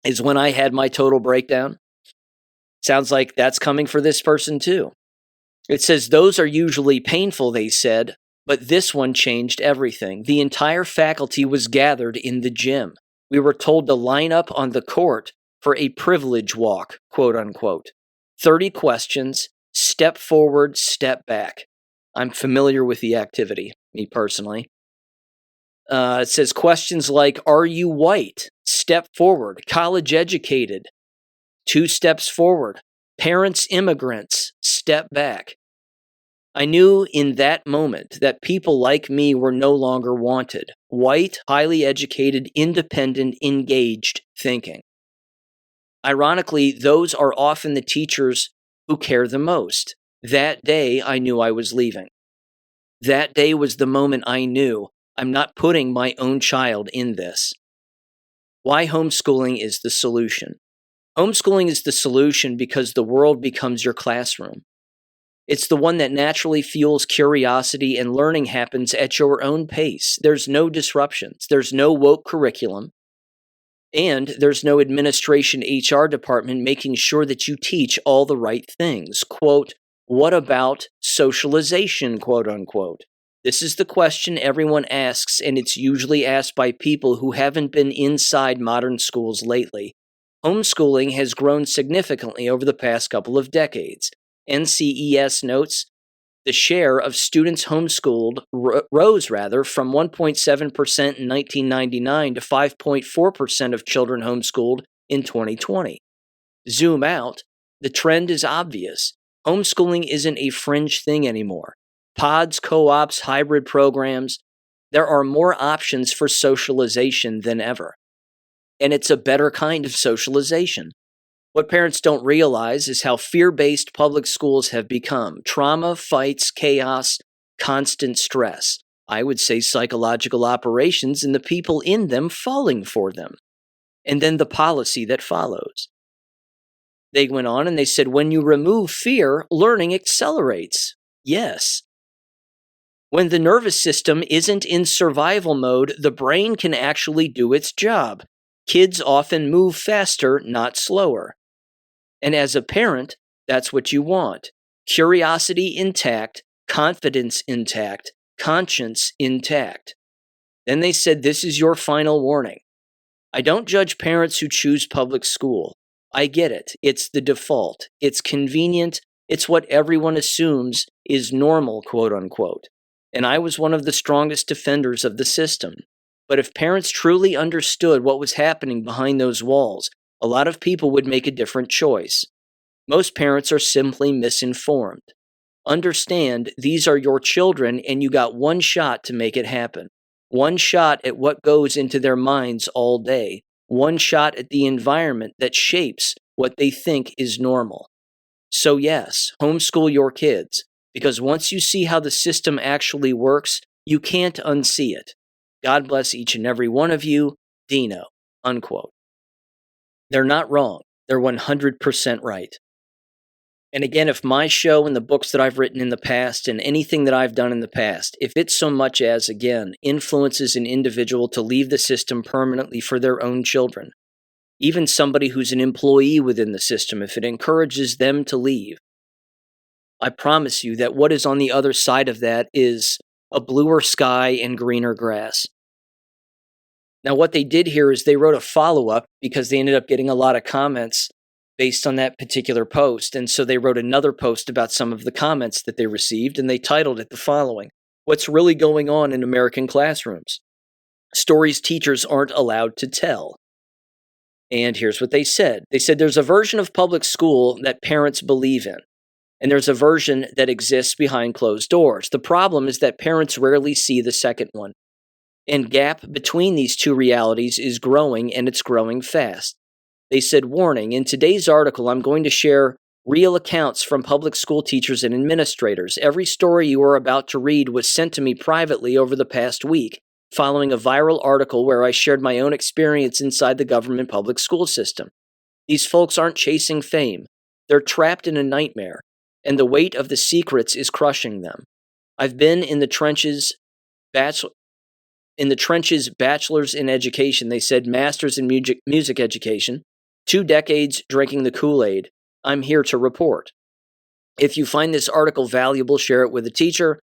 is when I had my total breakdown. Sounds like that's coming for this person too. It says, those are usually painful, they said, but this one changed everything. The entire faculty was gathered in the gym. We were told to line up on the court for a privilege walk, quote unquote. 30 questions, step forward, step back. I'm familiar with the activity, me personally. It says questions like, are you white? Step forward. College educated. 2 steps forward. Parents immigrants. Step back. I knew in that moment that people like me were no longer wanted. White, highly educated, independent, engaged thinking. Ironically, those are often the teachers who care the most. That day, I knew I was leaving. That day was the moment I knew I'm not putting my own child in this. Why homeschooling is the solution. Homeschooling is the solution because the world becomes your classroom. It's the one that naturally fuels curiosity, and learning happens at your own pace. There's no disruptions. There's no woke curriculum. And there's no administration HR department making sure that you teach all the right things. Quote, what about socialization, quote unquote? This is the question everyone asks, and it's usually asked by people who haven't been inside modern schools lately. Homeschooling has grown significantly over the past couple of decades. NCES notes the share of students homeschooled rose from 1.7% in 1999 to 5.4% of children homeschooled in 2020. Zoom out, the trend is obvious. Homeschooling isn't a fringe thing anymore. Pods, co-ops, hybrid programs, there are more options for socialization than ever. And it's a better kind of socialization. What parents don't realize is how fear-based public schools have become. Trauma, fights, chaos, constant stress. I would say psychological operations and the people in them falling for them. and then the policy that follows. They went on and they said, when you remove fear, learning accelerates. Yes. When the nervous system isn't in survival mode, the brain can actually do its job. Kids often move faster, not slower. And as a parent, that's what you want. Curiosity intact, confidence intact, conscience intact. Then they said, this is your final warning. I don't judge parents who choose public school. I get it. It's the default. It's convenient. It's what everyone assumes is normal, quote unquote. And I was one of the strongest defenders of the system. But if parents truly understood what was happening behind those walls, a lot of people would make a different choice. Most parents are simply misinformed. Understand these are your children and you got one shot to make it happen. One shot at what goes into their minds all day. One shot at the environment that shapes what they think is normal. So yes, homeschool your kids, because once you see how the system actually works, you can't unsee it. God bless each and every one of you, Dino, unquote. They're not wrong. They're 100% right. And again, if my show and the books that I've written in the past and anything that I've done in the past, if it so much as, again, influences an individual to leave the system permanently for their own children, even somebody who's an employee within the system, if it encourages them to leave, I promise you that what is on the other side of that is a bluer sky and greener grass. Now, what they did here is they wrote a follow-up because they ended up getting a lot of comments based on that particular post. And so they wrote another post about some of the comments that they received, and they titled it the following: What's really going on in American classrooms? Stories teachers aren't allowed to tell. And here's what they said. They said there's a version of public school that parents believe in, and there's a version that exists behind closed doors. The problem is that parents rarely see the second one. And gap between these two realities is growing, and it's growing fast. They said, warning, in today's article, I'm going to share real accounts from public school teachers and administrators. Every story you are about to read was sent to me privately over the past week, following a viral article where I shared my own experience inside the government public school system. These folks aren't chasing fame. They're trapped in a nightmare, and the weight of the secrets is crushing them. I've been in the trenches, bachelor's in education, they said, master's in music education, 2 decades drinking the Kool-Aid. I'm here to report. If you find this article valuable, share it with a teacher,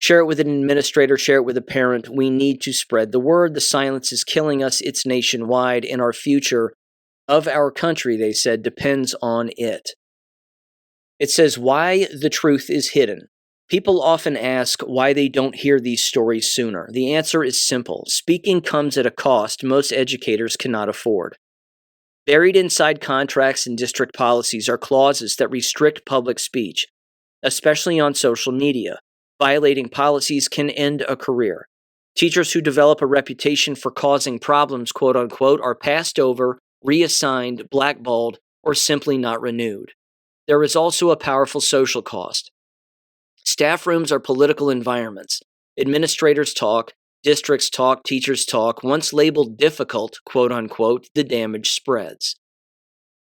share it with an administrator, share it with a parent. We need to spread the word. The silence is killing us. It's nationwide, and our future of our country, they said, depends on it. It says, why the truth is hidden. People often ask why they don't hear these stories sooner. The answer is simple. Speaking comes at a cost most educators cannot afford. Buried inside contracts and district policies are clauses that restrict public speech, especially on social media. Violating policies can end a career. Teachers who develop a reputation for causing problems, quote unquote, are passed over, reassigned, blackballed, or simply not renewed. There is also a powerful social cost. Staff rooms are political environments. Administrators talk, districts talk, teachers talk. Once labeled difficult, quote unquote, the damage spreads.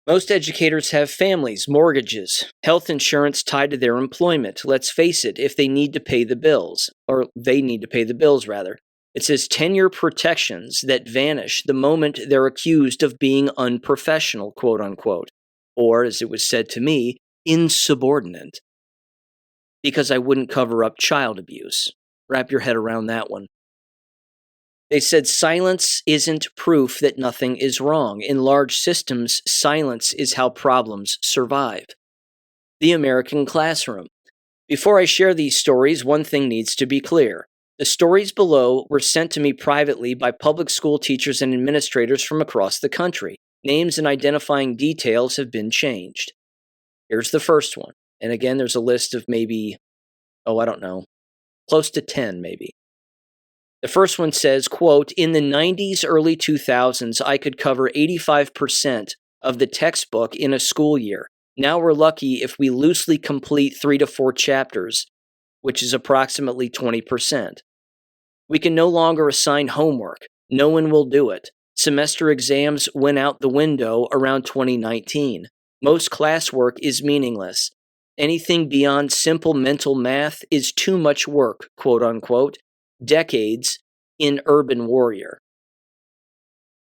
Most educators have families, mortgages, health insurance tied to their employment. Let's face it, if they need to pay the bills, or they need to pay the bills rather. It says tenure protections that vanish the moment they're accused of being unprofessional, quote unquote, or as it was said to me, insubordinate. Because I wouldn't cover up child abuse. Wrap your head around that one. They said silence isn't proof that nothing is wrong. In large systems, silence is how problems survive. The American classroom. Before I share these stories, one thing needs to be clear. The stories below were sent to me privately by public school teachers and administrators from across the country. Names and identifying details have been changed. Here's the first one. And again, there's a list of maybe, close to 10 maybe. The first one says, quote, in the 90s, early 2000s, I could cover 85% of the textbook in a school year. Now we're lucky if we loosely complete 3 to 4 chapters, which is approximately 20%. We can no longer assign homework. No one will do it. Semester exams went out the window around 2019. Most classwork is meaningless. Anything beyond simple mental math is too much work, quote unquote. Decades in urban warrior.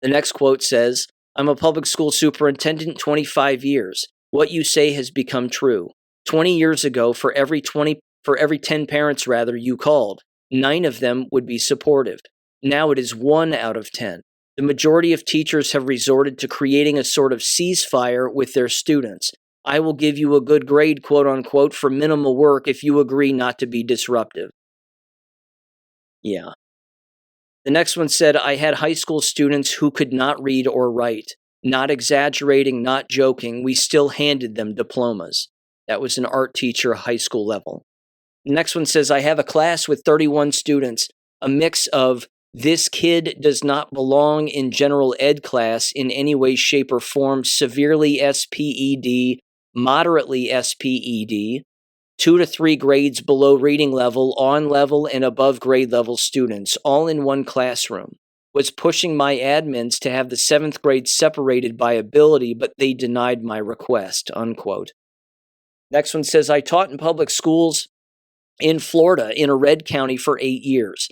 The next quote says, I'm a public school superintendent 25 years. What you say has become true. 20 years ago, for every 10 parents you called, 9 of them would be supportive. Now it is 1 out of 10. The majority of teachers have resorted to creating a sort of ceasefire with their students. I will give you a good grade, quote unquote, for minimal work if you agree not to be disruptive. Yeah. The next one said, I had high school students who could not read or write. Not exaggerating, not joking, we still handed them diplomas. That was an art teacher, high school level. The next one says, I have a class with 31 students, a mix of this kid does not belong in general ed class in any way, shape, or form, severely SPED, moderately SPED, 2 to 3 grades below reading level, on level, and above grade level students, all in one classroom. Was pushing my admins to have the 7th grade separated by ability, but they denied my request, unquote. Next one says, I taught in public schools in Florida in a red county for 8 years.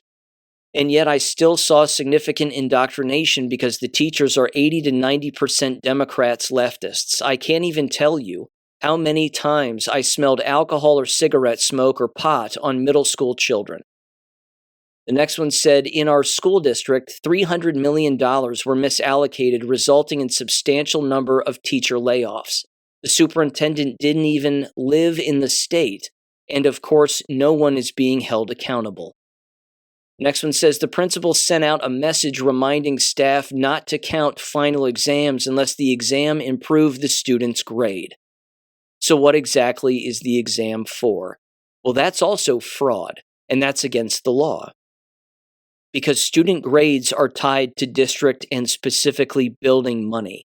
And yet I still saw significant indoctrination because the teachers are 80 to 90% Democrats, leftists. I can't even tell you how many times I smelled alcohol or cigarette smoke or pot on middle school children. The next one said, in our school district, $300 million were misallocated, resulting in substantial number of teacher layoffs. The superintendent didn't even live in the state, and of course, no one is being held accountable. Next one says, the principal sent out a message reminding staff not to count final exams unless the exam improved the student's grade. So what exactly is the exam for? Well, that's also fraud, and that's against the law. Because student grades are tied to district and specifically building money.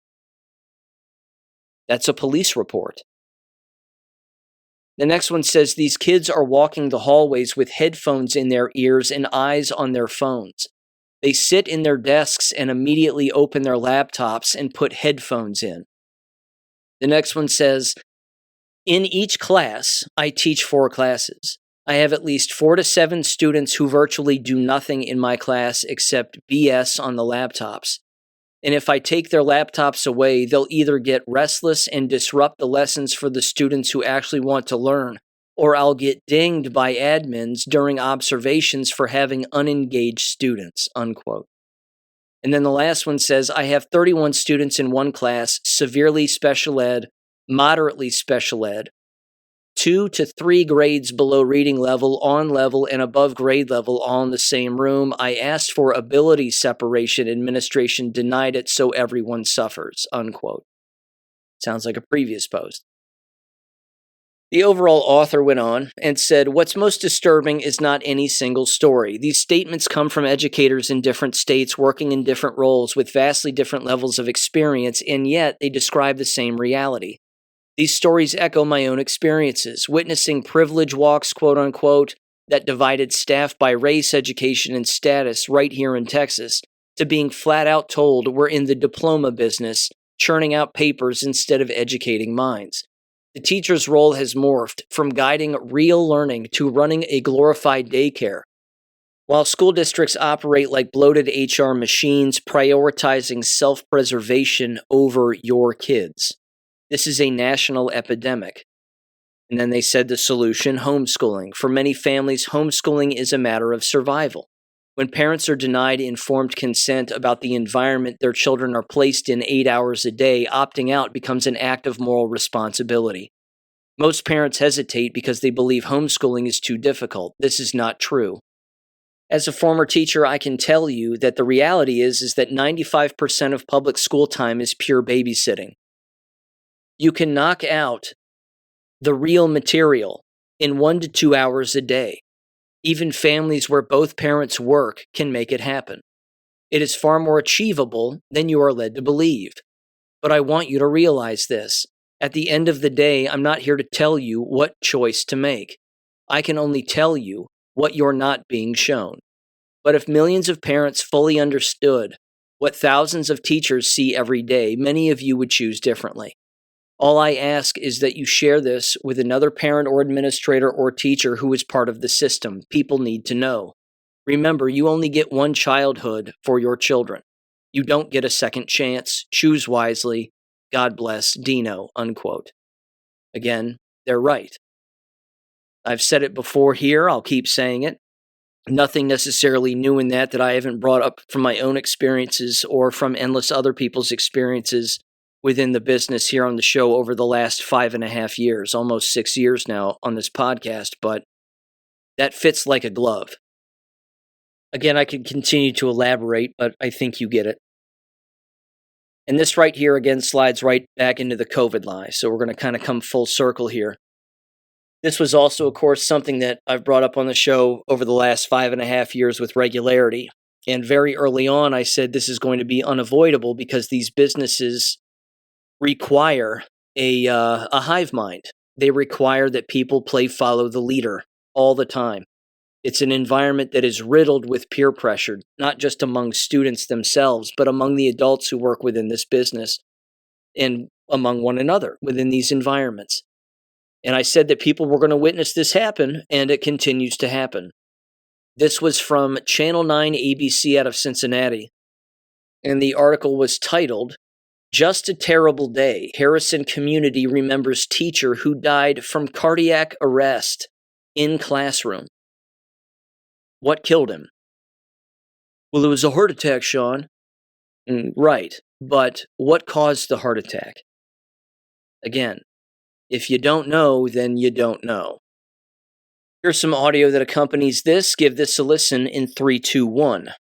That's a police report. The next one says these kids are walking the hallways with headphones in their ears and eyes on their phones. They sit in their desks and immediately open their laptops and put headphones in. The next one says, in each class, I teach 4 classes. I have at least 4 to 7 students who virtually do nothing in my class except BS on the laptops. And if I take their laptops away, they'll either get restless and disrupt the lessons for the students who actually want to learn, or I'll get dinged by admins during observations for having unengaged students, unquote. And then the last one says, I have 31 students in one class, severely special ed, moderately special ed, 2 to 3 grades below reading level, on level, and above grade level, all in the same room. I asked for ability separation. Administration denied it, so everyone suffers, unquote. Sounds like a previous post. The overall author went on and said, what's most disturbing is not any single story. These statements come from educators in different states working in different roles with vastly different levels of experience, and yet they describe the same reality. These stories echo my own experiences, witnessing privilege walks, quote unquote, that divided staff by race, education, and status right here in Texas, to being flat out told we're in the diploma business, churning out papers instead of educating minds. The teacher's role has morphed from guiding real learning to running a glorified daycare. While school districts operate like bloated HR machines, prioritizing self-preservation over your kids. This is a national epidemic. And then they said the solution, homeschooling. For many families, homeschooling is a matter of survival. When parents are denied informed consent about the environment their children are placed in 8 hours a day, opting out becomes an act of moral responsibility. Most parents hesitate because they believe homeschooling is too difficult. This is not true. As a former teacher, I can tell you that the reality is that 95% of public school time is pure babysitting. You can knock out the real material in 1 to 2 hours a day. Even families where both parents work can make it happen. It is far more achievable than you are led to believe. But I want you to realize this. At the end of the day, I'm not here to tell you what choice to make. I can only tell you what you're not being shown. But if millions of parents fully understood what thousands of teachers see every day, many of you would choose differently. All I ask is that you share this with another parent or administrator or teacher who is part of the system. People need to know. Remember, you only get one childhood for your children. You don't get a second chance. Choose wisely. God bless Dino, unquote. Again, they're right. I've said it before here. I'll keep saying it. Nothing necessarily new in that I haven't brought up from my own experiences or from endless other people's experiences within the business here on the show over the last 5.5 years, almost 6 years now on this podcast, but that fits like a glove. Again, I could continue to elaborate, but I think you get it. And this right here, again, slides right back into the COVID lie, so we're going to kind of come full circle here. This was also, of course, something that I've brought up on the show over the last 5.5 years with regularity. And very early on, I said this is going to be unavoidable because these businesses require a hive mind. They require that people follow the leader all the time. It's an environment that is riddled with peer pressure, not just among students themselves, but among the adults who work within this business and among one another within these environments. And I said that people were going to witness this happen, and it continues to happen. This was from Channel 9 ABC out of Cincinnati, and the article was titled, "Just a Terrible Day. Harrison Community Remembers Teacher Who Died from Cardiac Arrest in Classroom." What killed him? Well, it was a heart attack, Sean. Right, but what caused the heart attack? Again, if you don't know, then you don't know. Here's some audio that accompanies this. Give this a listen in 3, 2, 1.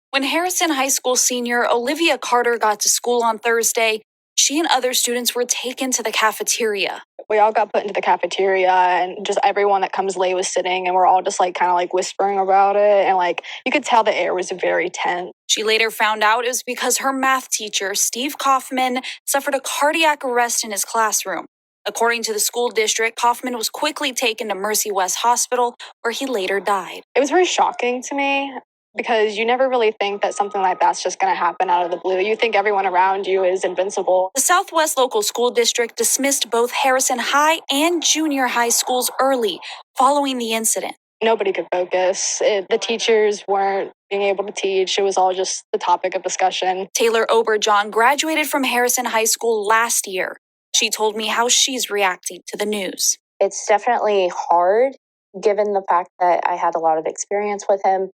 When Harrison High School senior Olivia Carter got to school on Thursday, she and other students were taken to the cafeteria. We all got put into the cafeteria, and just everyone that comes late was sitting, and we're all just kind of whispering about it. And you could tell the air was very tense. She later found out it was because her math teacher, Steve Kaufman, suffered a cardiac arrest in his classroom. According to the school district, Kaufman was quickly taken to Mercy West Hospital, where he later died. It was very shocking to me because you never really think that something like that's just going to happen out of the blue. You think everyone around you is invincible. The Southwest Local School District dismissed both Harrison High and junior high schools early following the incident. Nobody could focus. The teachers weren't being able to teach. It was all just the topic of discussion. Taylor Oberjohn graduated from Harrison High School last year. She told me how she's reacting to the news. It's definitely hard, given the fact that I had a lot of experience with him.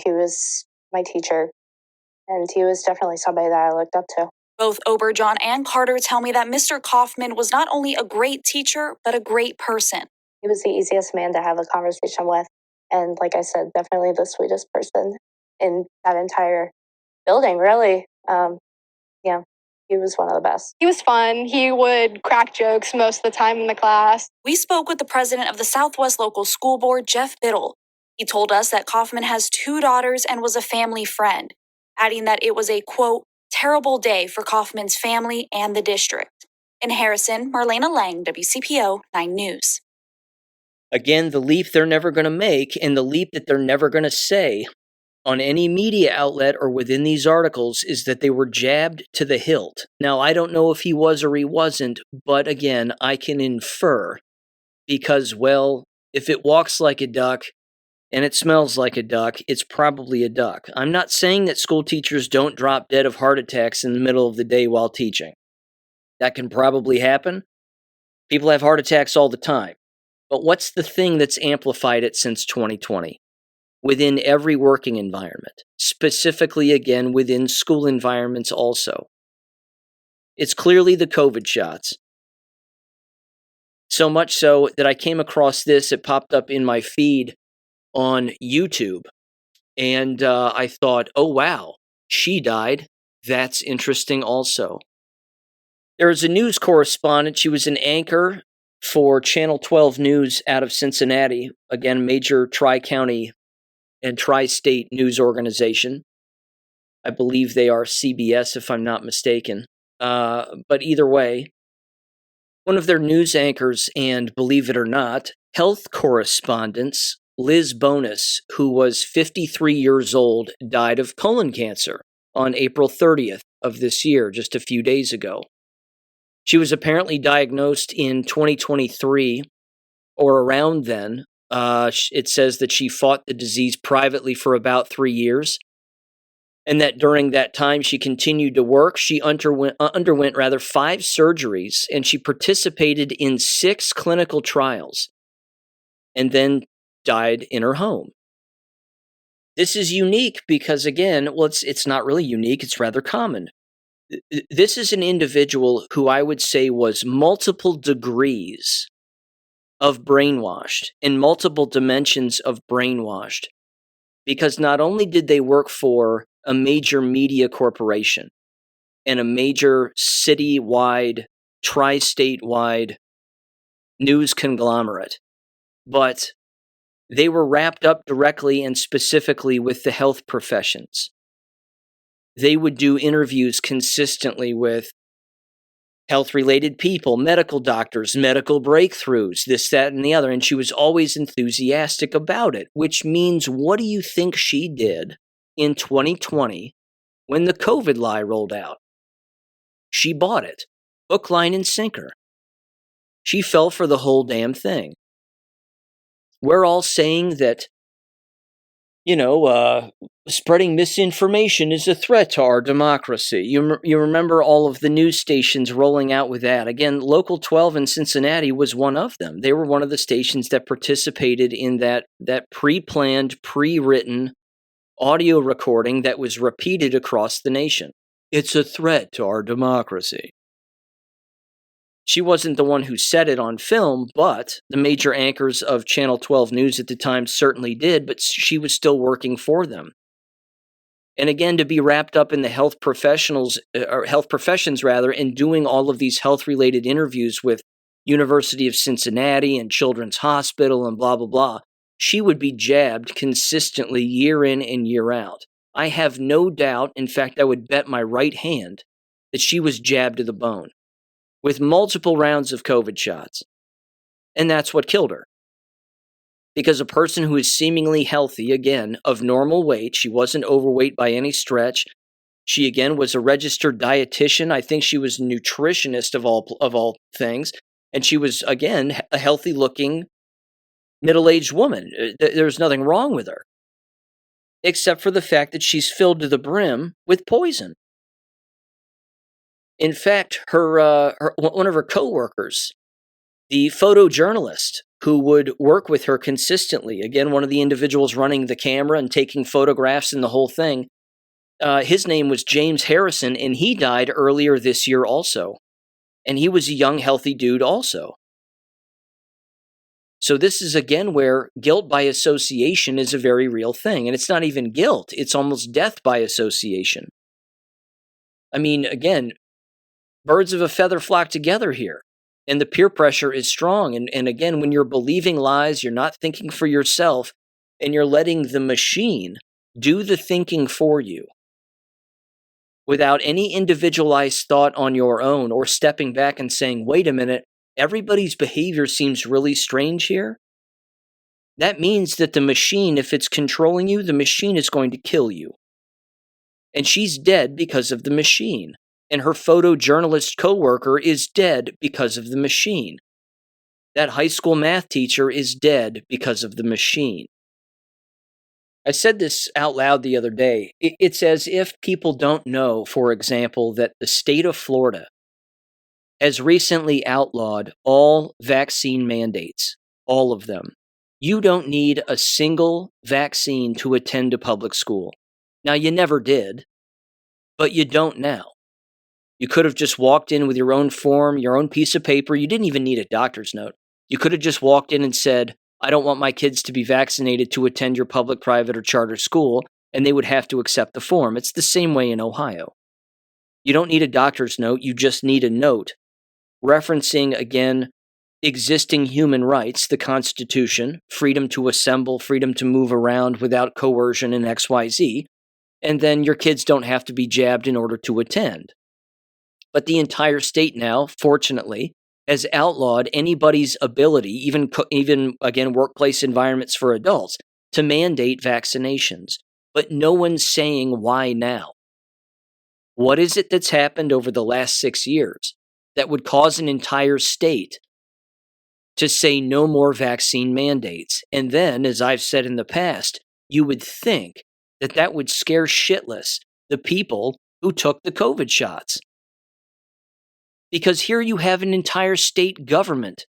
He was my teacher, and he was definitely somebody that I looked up to. Both Oberjohn and Carter tell me that Mr. Kaufman was not only a great teacher, but a great person. He was the easiest man to have a conversation with. And like I said, definitely the sweetest person in that entire building, really. He was one of the best. He was fun. He would crack jokes most of the time in the class. We spoke with the president of the Southwest Local School Board, Jeff Biddle. He told us that Kaufman has 2 daughters and was a family friend, adding that it was a, quote, terrible day for Kaufman's family and the district. In Harrison, Marlena Lang, WCPO 9 News. Again, the leap they're never going to make and the leap that they're never going to say on any media outlet or within these articles is that they were jabbed to the hilt. Now, I don't know if he was or he wasn't, but again, I can infer because, well, if it walks like a duck and it smells like a duck, it's probably a duck. I'm not saying that school teachers don't drop dead of heart attacks in the middle of the day while teaching. That can probably happen. People have heart attacks all the time. But what's the thing that's amplified it since 2020? Within every working environment, specifically again within school environments also. It's clearly the COVID shots. So much so that I came across this, it popped up in my feed on YouTube, and I thought, oh wow, she died. That's interesting also. There was a news correspondent, she was an anchor for Channel 12 News out of Cincinnati, again, major tri-county and tri-state news organization. I believe they are CBS, if I'm not mistaken. But either way, one of their news anchors, and believe it or not, health correspondents Liz Bonus, who was 53 years old, died of colon cancer on April 30th of this year, just a few days ago. She was apparently diagnosed in 2023 or around then. It says that she fought the disease privately for about 3 years, and that during that time she continued to work. She underwent 5 surgeries, and she participated in 6 clinical trials, and then died in her home. This is unique because, again, well, it's not really unique, it's rather common. This is an individual who I would say was multiple degrees of brainwashed, in multiple dimensions of brainwashed, because not only did they work for a major media corporation and a major city-wide, tri-state-wide news conglomerate, but they were wrapped up directly and specifically with the health professions. They would do interviews consistently with health-related people, medical doctors, medical breakthroughs, this, that, and the other, and she was always enthusiastic about it, which means, what do you think she did in 2020 when the COVID lie rolled out? She bought it, hook, line, and sinker. She fell for the whole damn thing. We're all saying that, spreading misinformation is a threat to our democracy. You remember all of the news stations rolling out with that. Again, Local 12 in Cincinnati was one of them. They were one of the stations that participated in that pre-planned, pre-written audio recording that was repeated across the nation. It's a threat to our democracy. She wasn't the one who said it on film, but the major anchors of Channel 12 News at the time certainly did, but she was still working for them. And again, to be wrapped up in the health professions, and doing all of these health-related interviews with University of Cincinnati and Children's Hospital and blah, blah, blah, she would be jabbed consistently year in and year out. I have no doubt, in fact, I would bet my right hand, that she was jabbed to the bone with multiple rounds of COVID shots. And that's what killed her. Because a person who is seemingly healthy, again, of normal weight, she wasn't overweight by any stretch. She, again, was a registered dietitian. I think she was a nutritionist of all things. And she was, again, a healthy-looking, middle-aged woman. There's nothing wrong with her, except for the fact that she's filled to the brim with poison. In fact, one of her coworkers, the photojournalist who would work with her consistently, again, one of the individuals running the camera and taking photographs and the whole thing, his name was James Harrison, and he died earlier this year also. And he was a young, healthy dude also. So this is, again, where guilt by association is a very real thing. And it's not even guilt. It's almost death by association. I mean, again, birds of a feather flock together here. And the peer pressure is strong. And again, when you're believing lies, you're not thinking for yourself, and you're letting the machine do the thinking for you without any individualized thought on your own, or stepping back and saying, wait a minute, everybody's behavior seems really strange here. That means that the machine, if it's controlling you, the machine is going to kill you. And she's dead because of the machine. And her photojournalist coworker is dead because of the machine. That high school math teacher is dead because of the machine. I said this out loud the other day. It's as if people don't know, for example, that the state of Florida has recently outlawed all vaccine mandates, all of them. You don't need a single vaccine to attend a public school. Now, you never did, but you don't now. You could have just walked in with your own form, your own piece of paper. You didn't even need a doctor's note. You could have just walked in and said, I don't want my kids to be vaccinated to attend your public, private, or charter school, and they would have to accept the form. It's the same way in Ohio. You don't need a doctor's note. You just need a note referencing, again, existing human rights, the Constitution, freedom to assemble, freedom to move around without coercion and XYZ, and then your kids don't have to be jabbed in order to attend. But the entire state now, fortunately, has outlawed anybody's ability, even again, workplace environments for adults, to mandate vaccinations. But no one's saying why now. What is it that's happened over the last 6 years that would cause an entire state to say no more vaccine mandates? And then, as I've said in the past, you would think that that would scare shitless the people who took the COVID shots. Because here you have an entire state government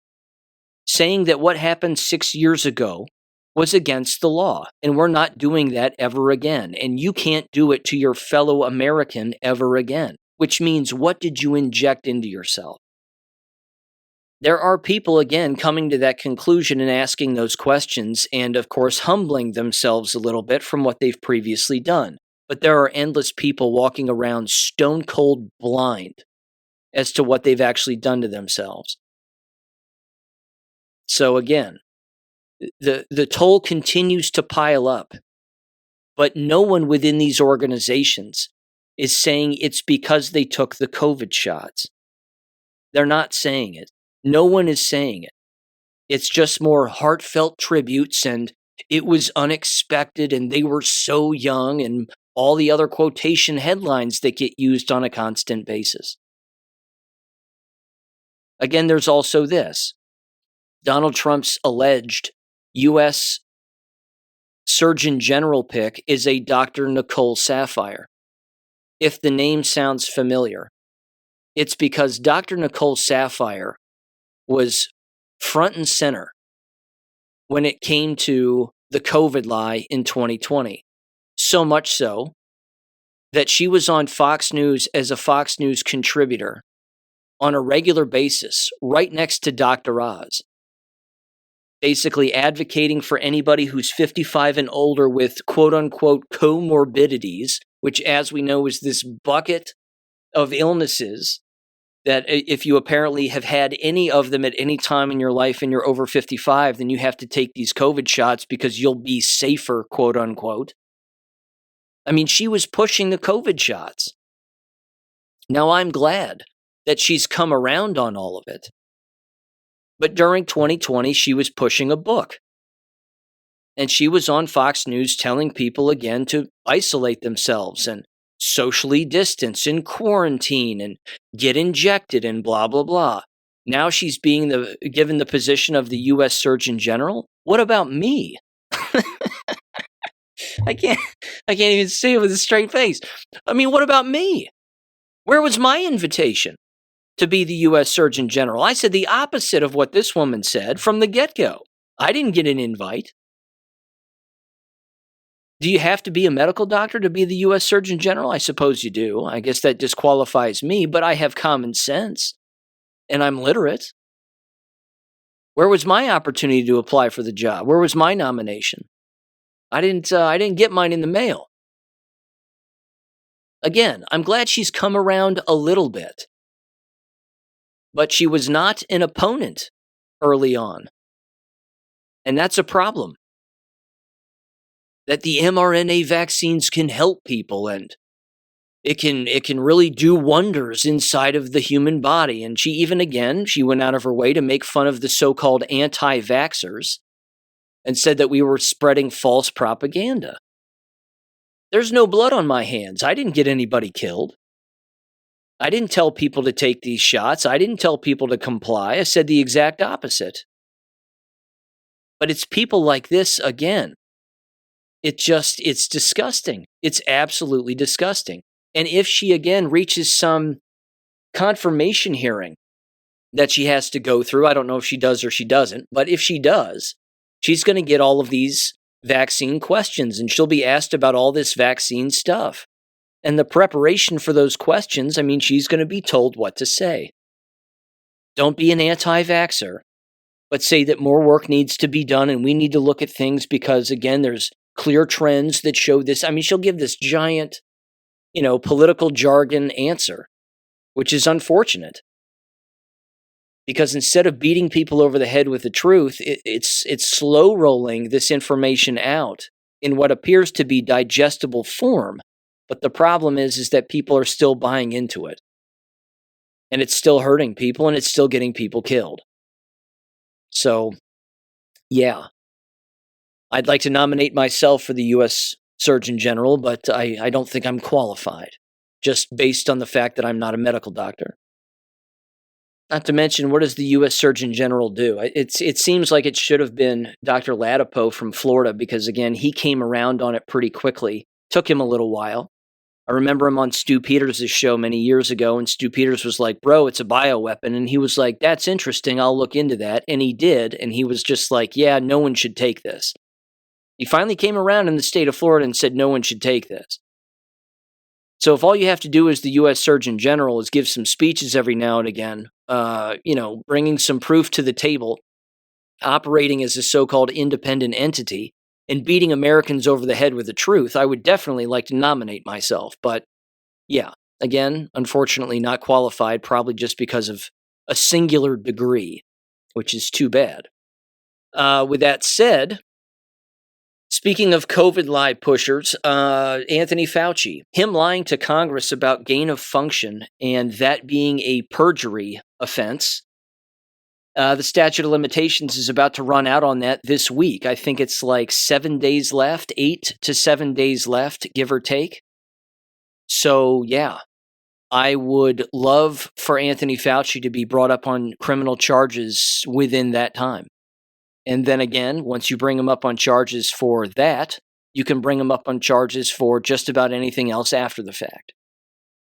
saying that what happened 6 years ago was against the law, and we're not doing that ever again. And you can't do it to your fellow American ever again, which means what did you inject into yourself? There are people, again, coming to that conclusion and asking those questions and, of course, humbling themselves a little bit from what they've previously done. But there are endless people walking around stone cold blind as to what they've actually done to themselves. So again, the toll continues to pile up, but no one within these organizations is saying it's because they took the COVID shots. They're not saying it. No one is saying it. It's just more heartfelt tributes, and it was unexpected, and they were so young, and all the other quotation headlines that get used on a constant basis. Again, there's also this. Donald Trump's alleged U.S. Surgeon General pick is a Dr. Nicole Saphier. If the name sounds familiar, it's because Dr. Nicole Saphier was front and center when it came to the COVID lie in 2020. So much so that she was on Fox News as a Fox News contributor on a regular basis, right next to Dr. Oz, basically advocating for anybody who's 55 and older with quote-unquote comorbidities, which, as we know, is this bucket of illnesses that if you apparently have had any of them at any time in your life and you're over 55, then you have to take these COVID shots because you'll be safer, quote-unquote. I mean, she was pushing the COVID shots. Now, I'm glad that she's come around on all of it. But during 2020, she was pushing a book. And she was on Fox News telling people again to isolate themselves and socially distance and quarantine and get injected and blah, blah, blah. Now she's being given the position of the U.S. Surgeon General. What about me? I can't even say it with a straight face. I mean, what about me? Where was my invitation to be the U.S. Surgeon General? I said the opposite of what this woman said from the get-go. I didn't get an invite. Do you have to be a medical doctor to be the U.S. Surgeon General? I suppose you do. I guess that disqualifies me, but I have common sense, and I'm literate. Where was my opportunity to apply for the job? Where was my nomination? I didn't get mine in the mail. Again, I'm glad she's come around a little bit. But she was not an opponent early on. And that's a problem. That the mRNA vaccines can help people and it can really do wonders inside of the human body. And she went out of her way to make fun of the so-called anti-vaxxers and said that we were spreading false propaganda. There's no blood on my hands. I didn't get anybody killed. I didn't tell people to take these shots. I didn't tell people to comply. I said the exact opposite. But it's people like this again. It's disgusting. It's absolutely disgusting. And if she again reaches some confirmation hearing that she has to go through, I don't know if she does or she doesn't, but if she does, she's going to get all of these vaccine questions and she'll be asked about all this vaccine stuff. And the preparation for those questions, I mean, she's going to be told what to say. Don't be an anti-vaxxer, but say that more work needs to be done and we need to look at things because, again, there's clear trends that show this. I mean, she'll give this giant, political jargon answer, which is unfortunate. Because instead of beating people over the head with the truth, it's slow rolling this information out in what appears to be digestible form. But the problem is that people are still buying into it. And it's still hurting people, and it's still getting people killed. So, yeah. I'd like to nominate myself for the U.S. Surgeon General, but I don't think I'm qualified, just based on the fact that I'm not a medical doctor. Not to mention, what does the U.S. Surgeon General do? It seems like it should have been Dr. Ladapo from Florida because, again, he came around on it pretty quickly. Took him a little while. I remember him on Stu Peters' show many years ago, and Stu Peters was like, bro, it's a bioweapon. And he was like, that's interesting. I'll look into that. And he did. And he was just like, yeah, no one should take this. He finally came around in the state of Florida and said no one should take this. So if all you have to do as the U.S. Surgeon General is give some speeches every now and again, bringing some proof to the table, operating as a so-called independent entity, and beating Americans over the head with the truth, I would definitely like to nominate myself. But yeah, again, unfortunately not qualified, probably just because of a singular degree, which is too bad. With that said, speaking of COVID lie pushers, Anthony Fauci, him lying to Congress about gain of function and that being a perjury offense. The statute of limitations is about to run out on that this week. I think it's like 7 days left, 8 to 7 days left, give or take. So, yeah, I would love for Anthony Fauci to be brought up on criminal charges within that time. And then again, once you bring him up on charges for that, you can bring him up on charges for just about anything else after the fact.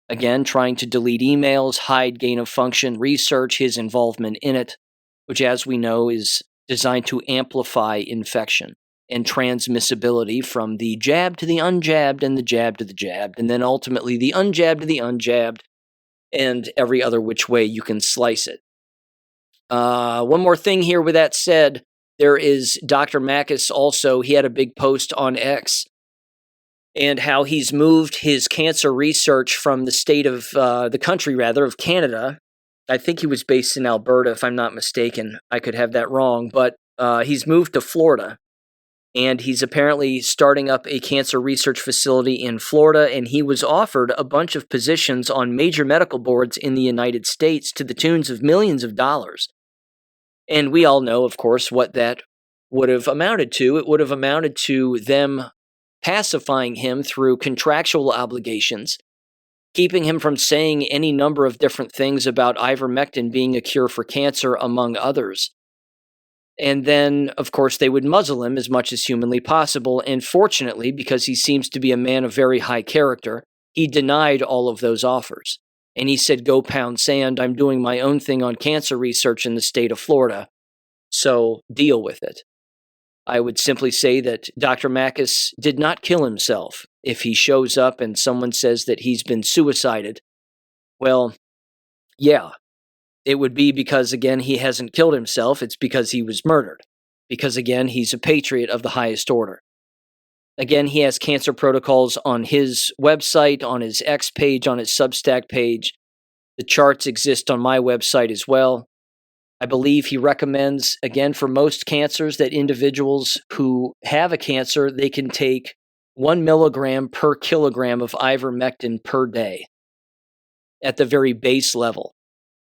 Again, trying to delete emails, hide gain of function research, his involvement in it, which, as we know, is designed to amplify infection and transmissibility from the jab to the unjabbed and the jab to the jabbed, and then ultimately the unjabbed to the unjabbed, and every other which way you can slice it. One more thing here with that said, there is Dr. Makis also. He had a big post on X and how he's moved his cancer research from the country of Canada. I think he was based in Alberta, if I'm not mistaken. I could have that wrong, but he's moved to Florida, and he's apparently starting up a cancer research facility in Florida, and he was offered a bunch of positions on major medical boards in the United States to the tunes of millions of dollars. And we all know, of course, what that would have amounted to. It would have amounted to them pacifying him through contractual obligations, keeping him from saying any number of different things about ivermectin being a cure for cancer, among others. And then, of course, they would muzzle him as much as humanly possible. And fortunately, because he seems to be a man of very high character, he denied all of those offers. And he said, go pound sand, I'm doing my own thing on cancer research in the state of Florida, so deal with it. I would simply say that Dr. Makis did not kill himself. If he shows up and someone says that he's been suicided, well, yeah, it would be because, again, he hasn't killed himself. It's because he was murdered. Because, again, he's a patriot of the highest order. Again, he has cancer protocols on his website, on his X page, on his Substack page. The charts exist on my website as well. I believe he recommends, again, for most cancers, that individuals who have a cancer, they can take 1 milligram per kilogram of ivermectin per day at the very base level.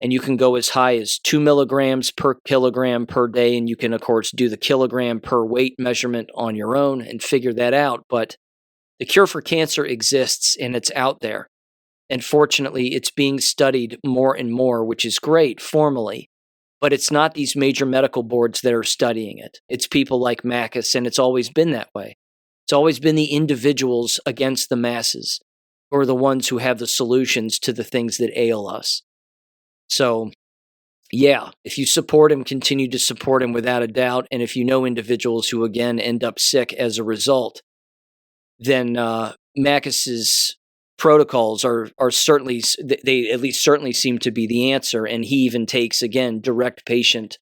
And you can go as high as 2 milligrams per kilogram per day, and you can, of course, do the kilogram per weight measurement on your own and figure that out. But the cure for cancer exists, and it's out there. And fortunately, it's being studied more and more, which is great formally. But it's not these major medical boards that are studying it. It's people like Makis, and it's always been that way. It's always been the individuals against the masses who are the ones who have the solutions to the things that ail us. So, yeah, if you support him, continue to support him without a doubt. And if you know individuals who, again, end up sick as a result, then Makis's protocols are certainly, they at least certainly seem to be the answer. And he even takes, again, direct patient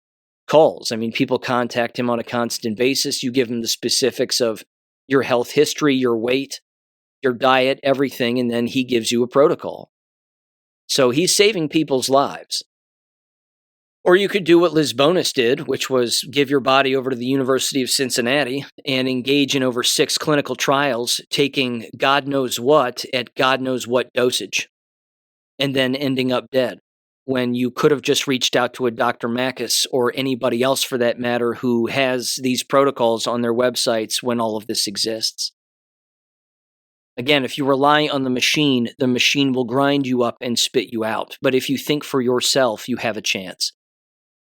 calls. I mean, people contact him on a constant basis. You give him the specifics of your health history, your weight, your diet, everything, and then he gives you a protocol. So he's saving people's lives. Or you could do what Liz Bonas did, which was give your body over to the University of Cincinnati and engage in over 6 clinical trials, taking God knows what at God knows what dosage, and then ending up dead. when you could have just reached out to a Dr. Makis or anybody else for that matter who has these protocols on their websites when all of this exists. Again, if you rely on the machine will grind you up and spit you out. But if you think for yourself, you have a chance.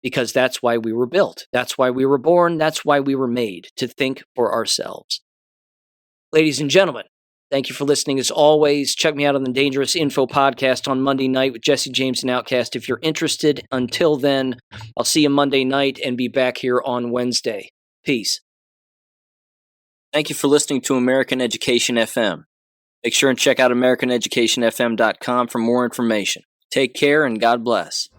Because that's why we were built. That's why we were born. That's why we were made, to think for ourselves. Ladies and gentlemen, thank you for listening as always. Check me out on the Dangerous Info podcast on Monday night with Jesse James and Outcast if you're interested. Until then, I'll see you Monday night and be back here on Wednesday. Peace. Thank you for listening to American Education FM. Make sure and check out AmericanEducationFM.com for more information. Take care and God bless.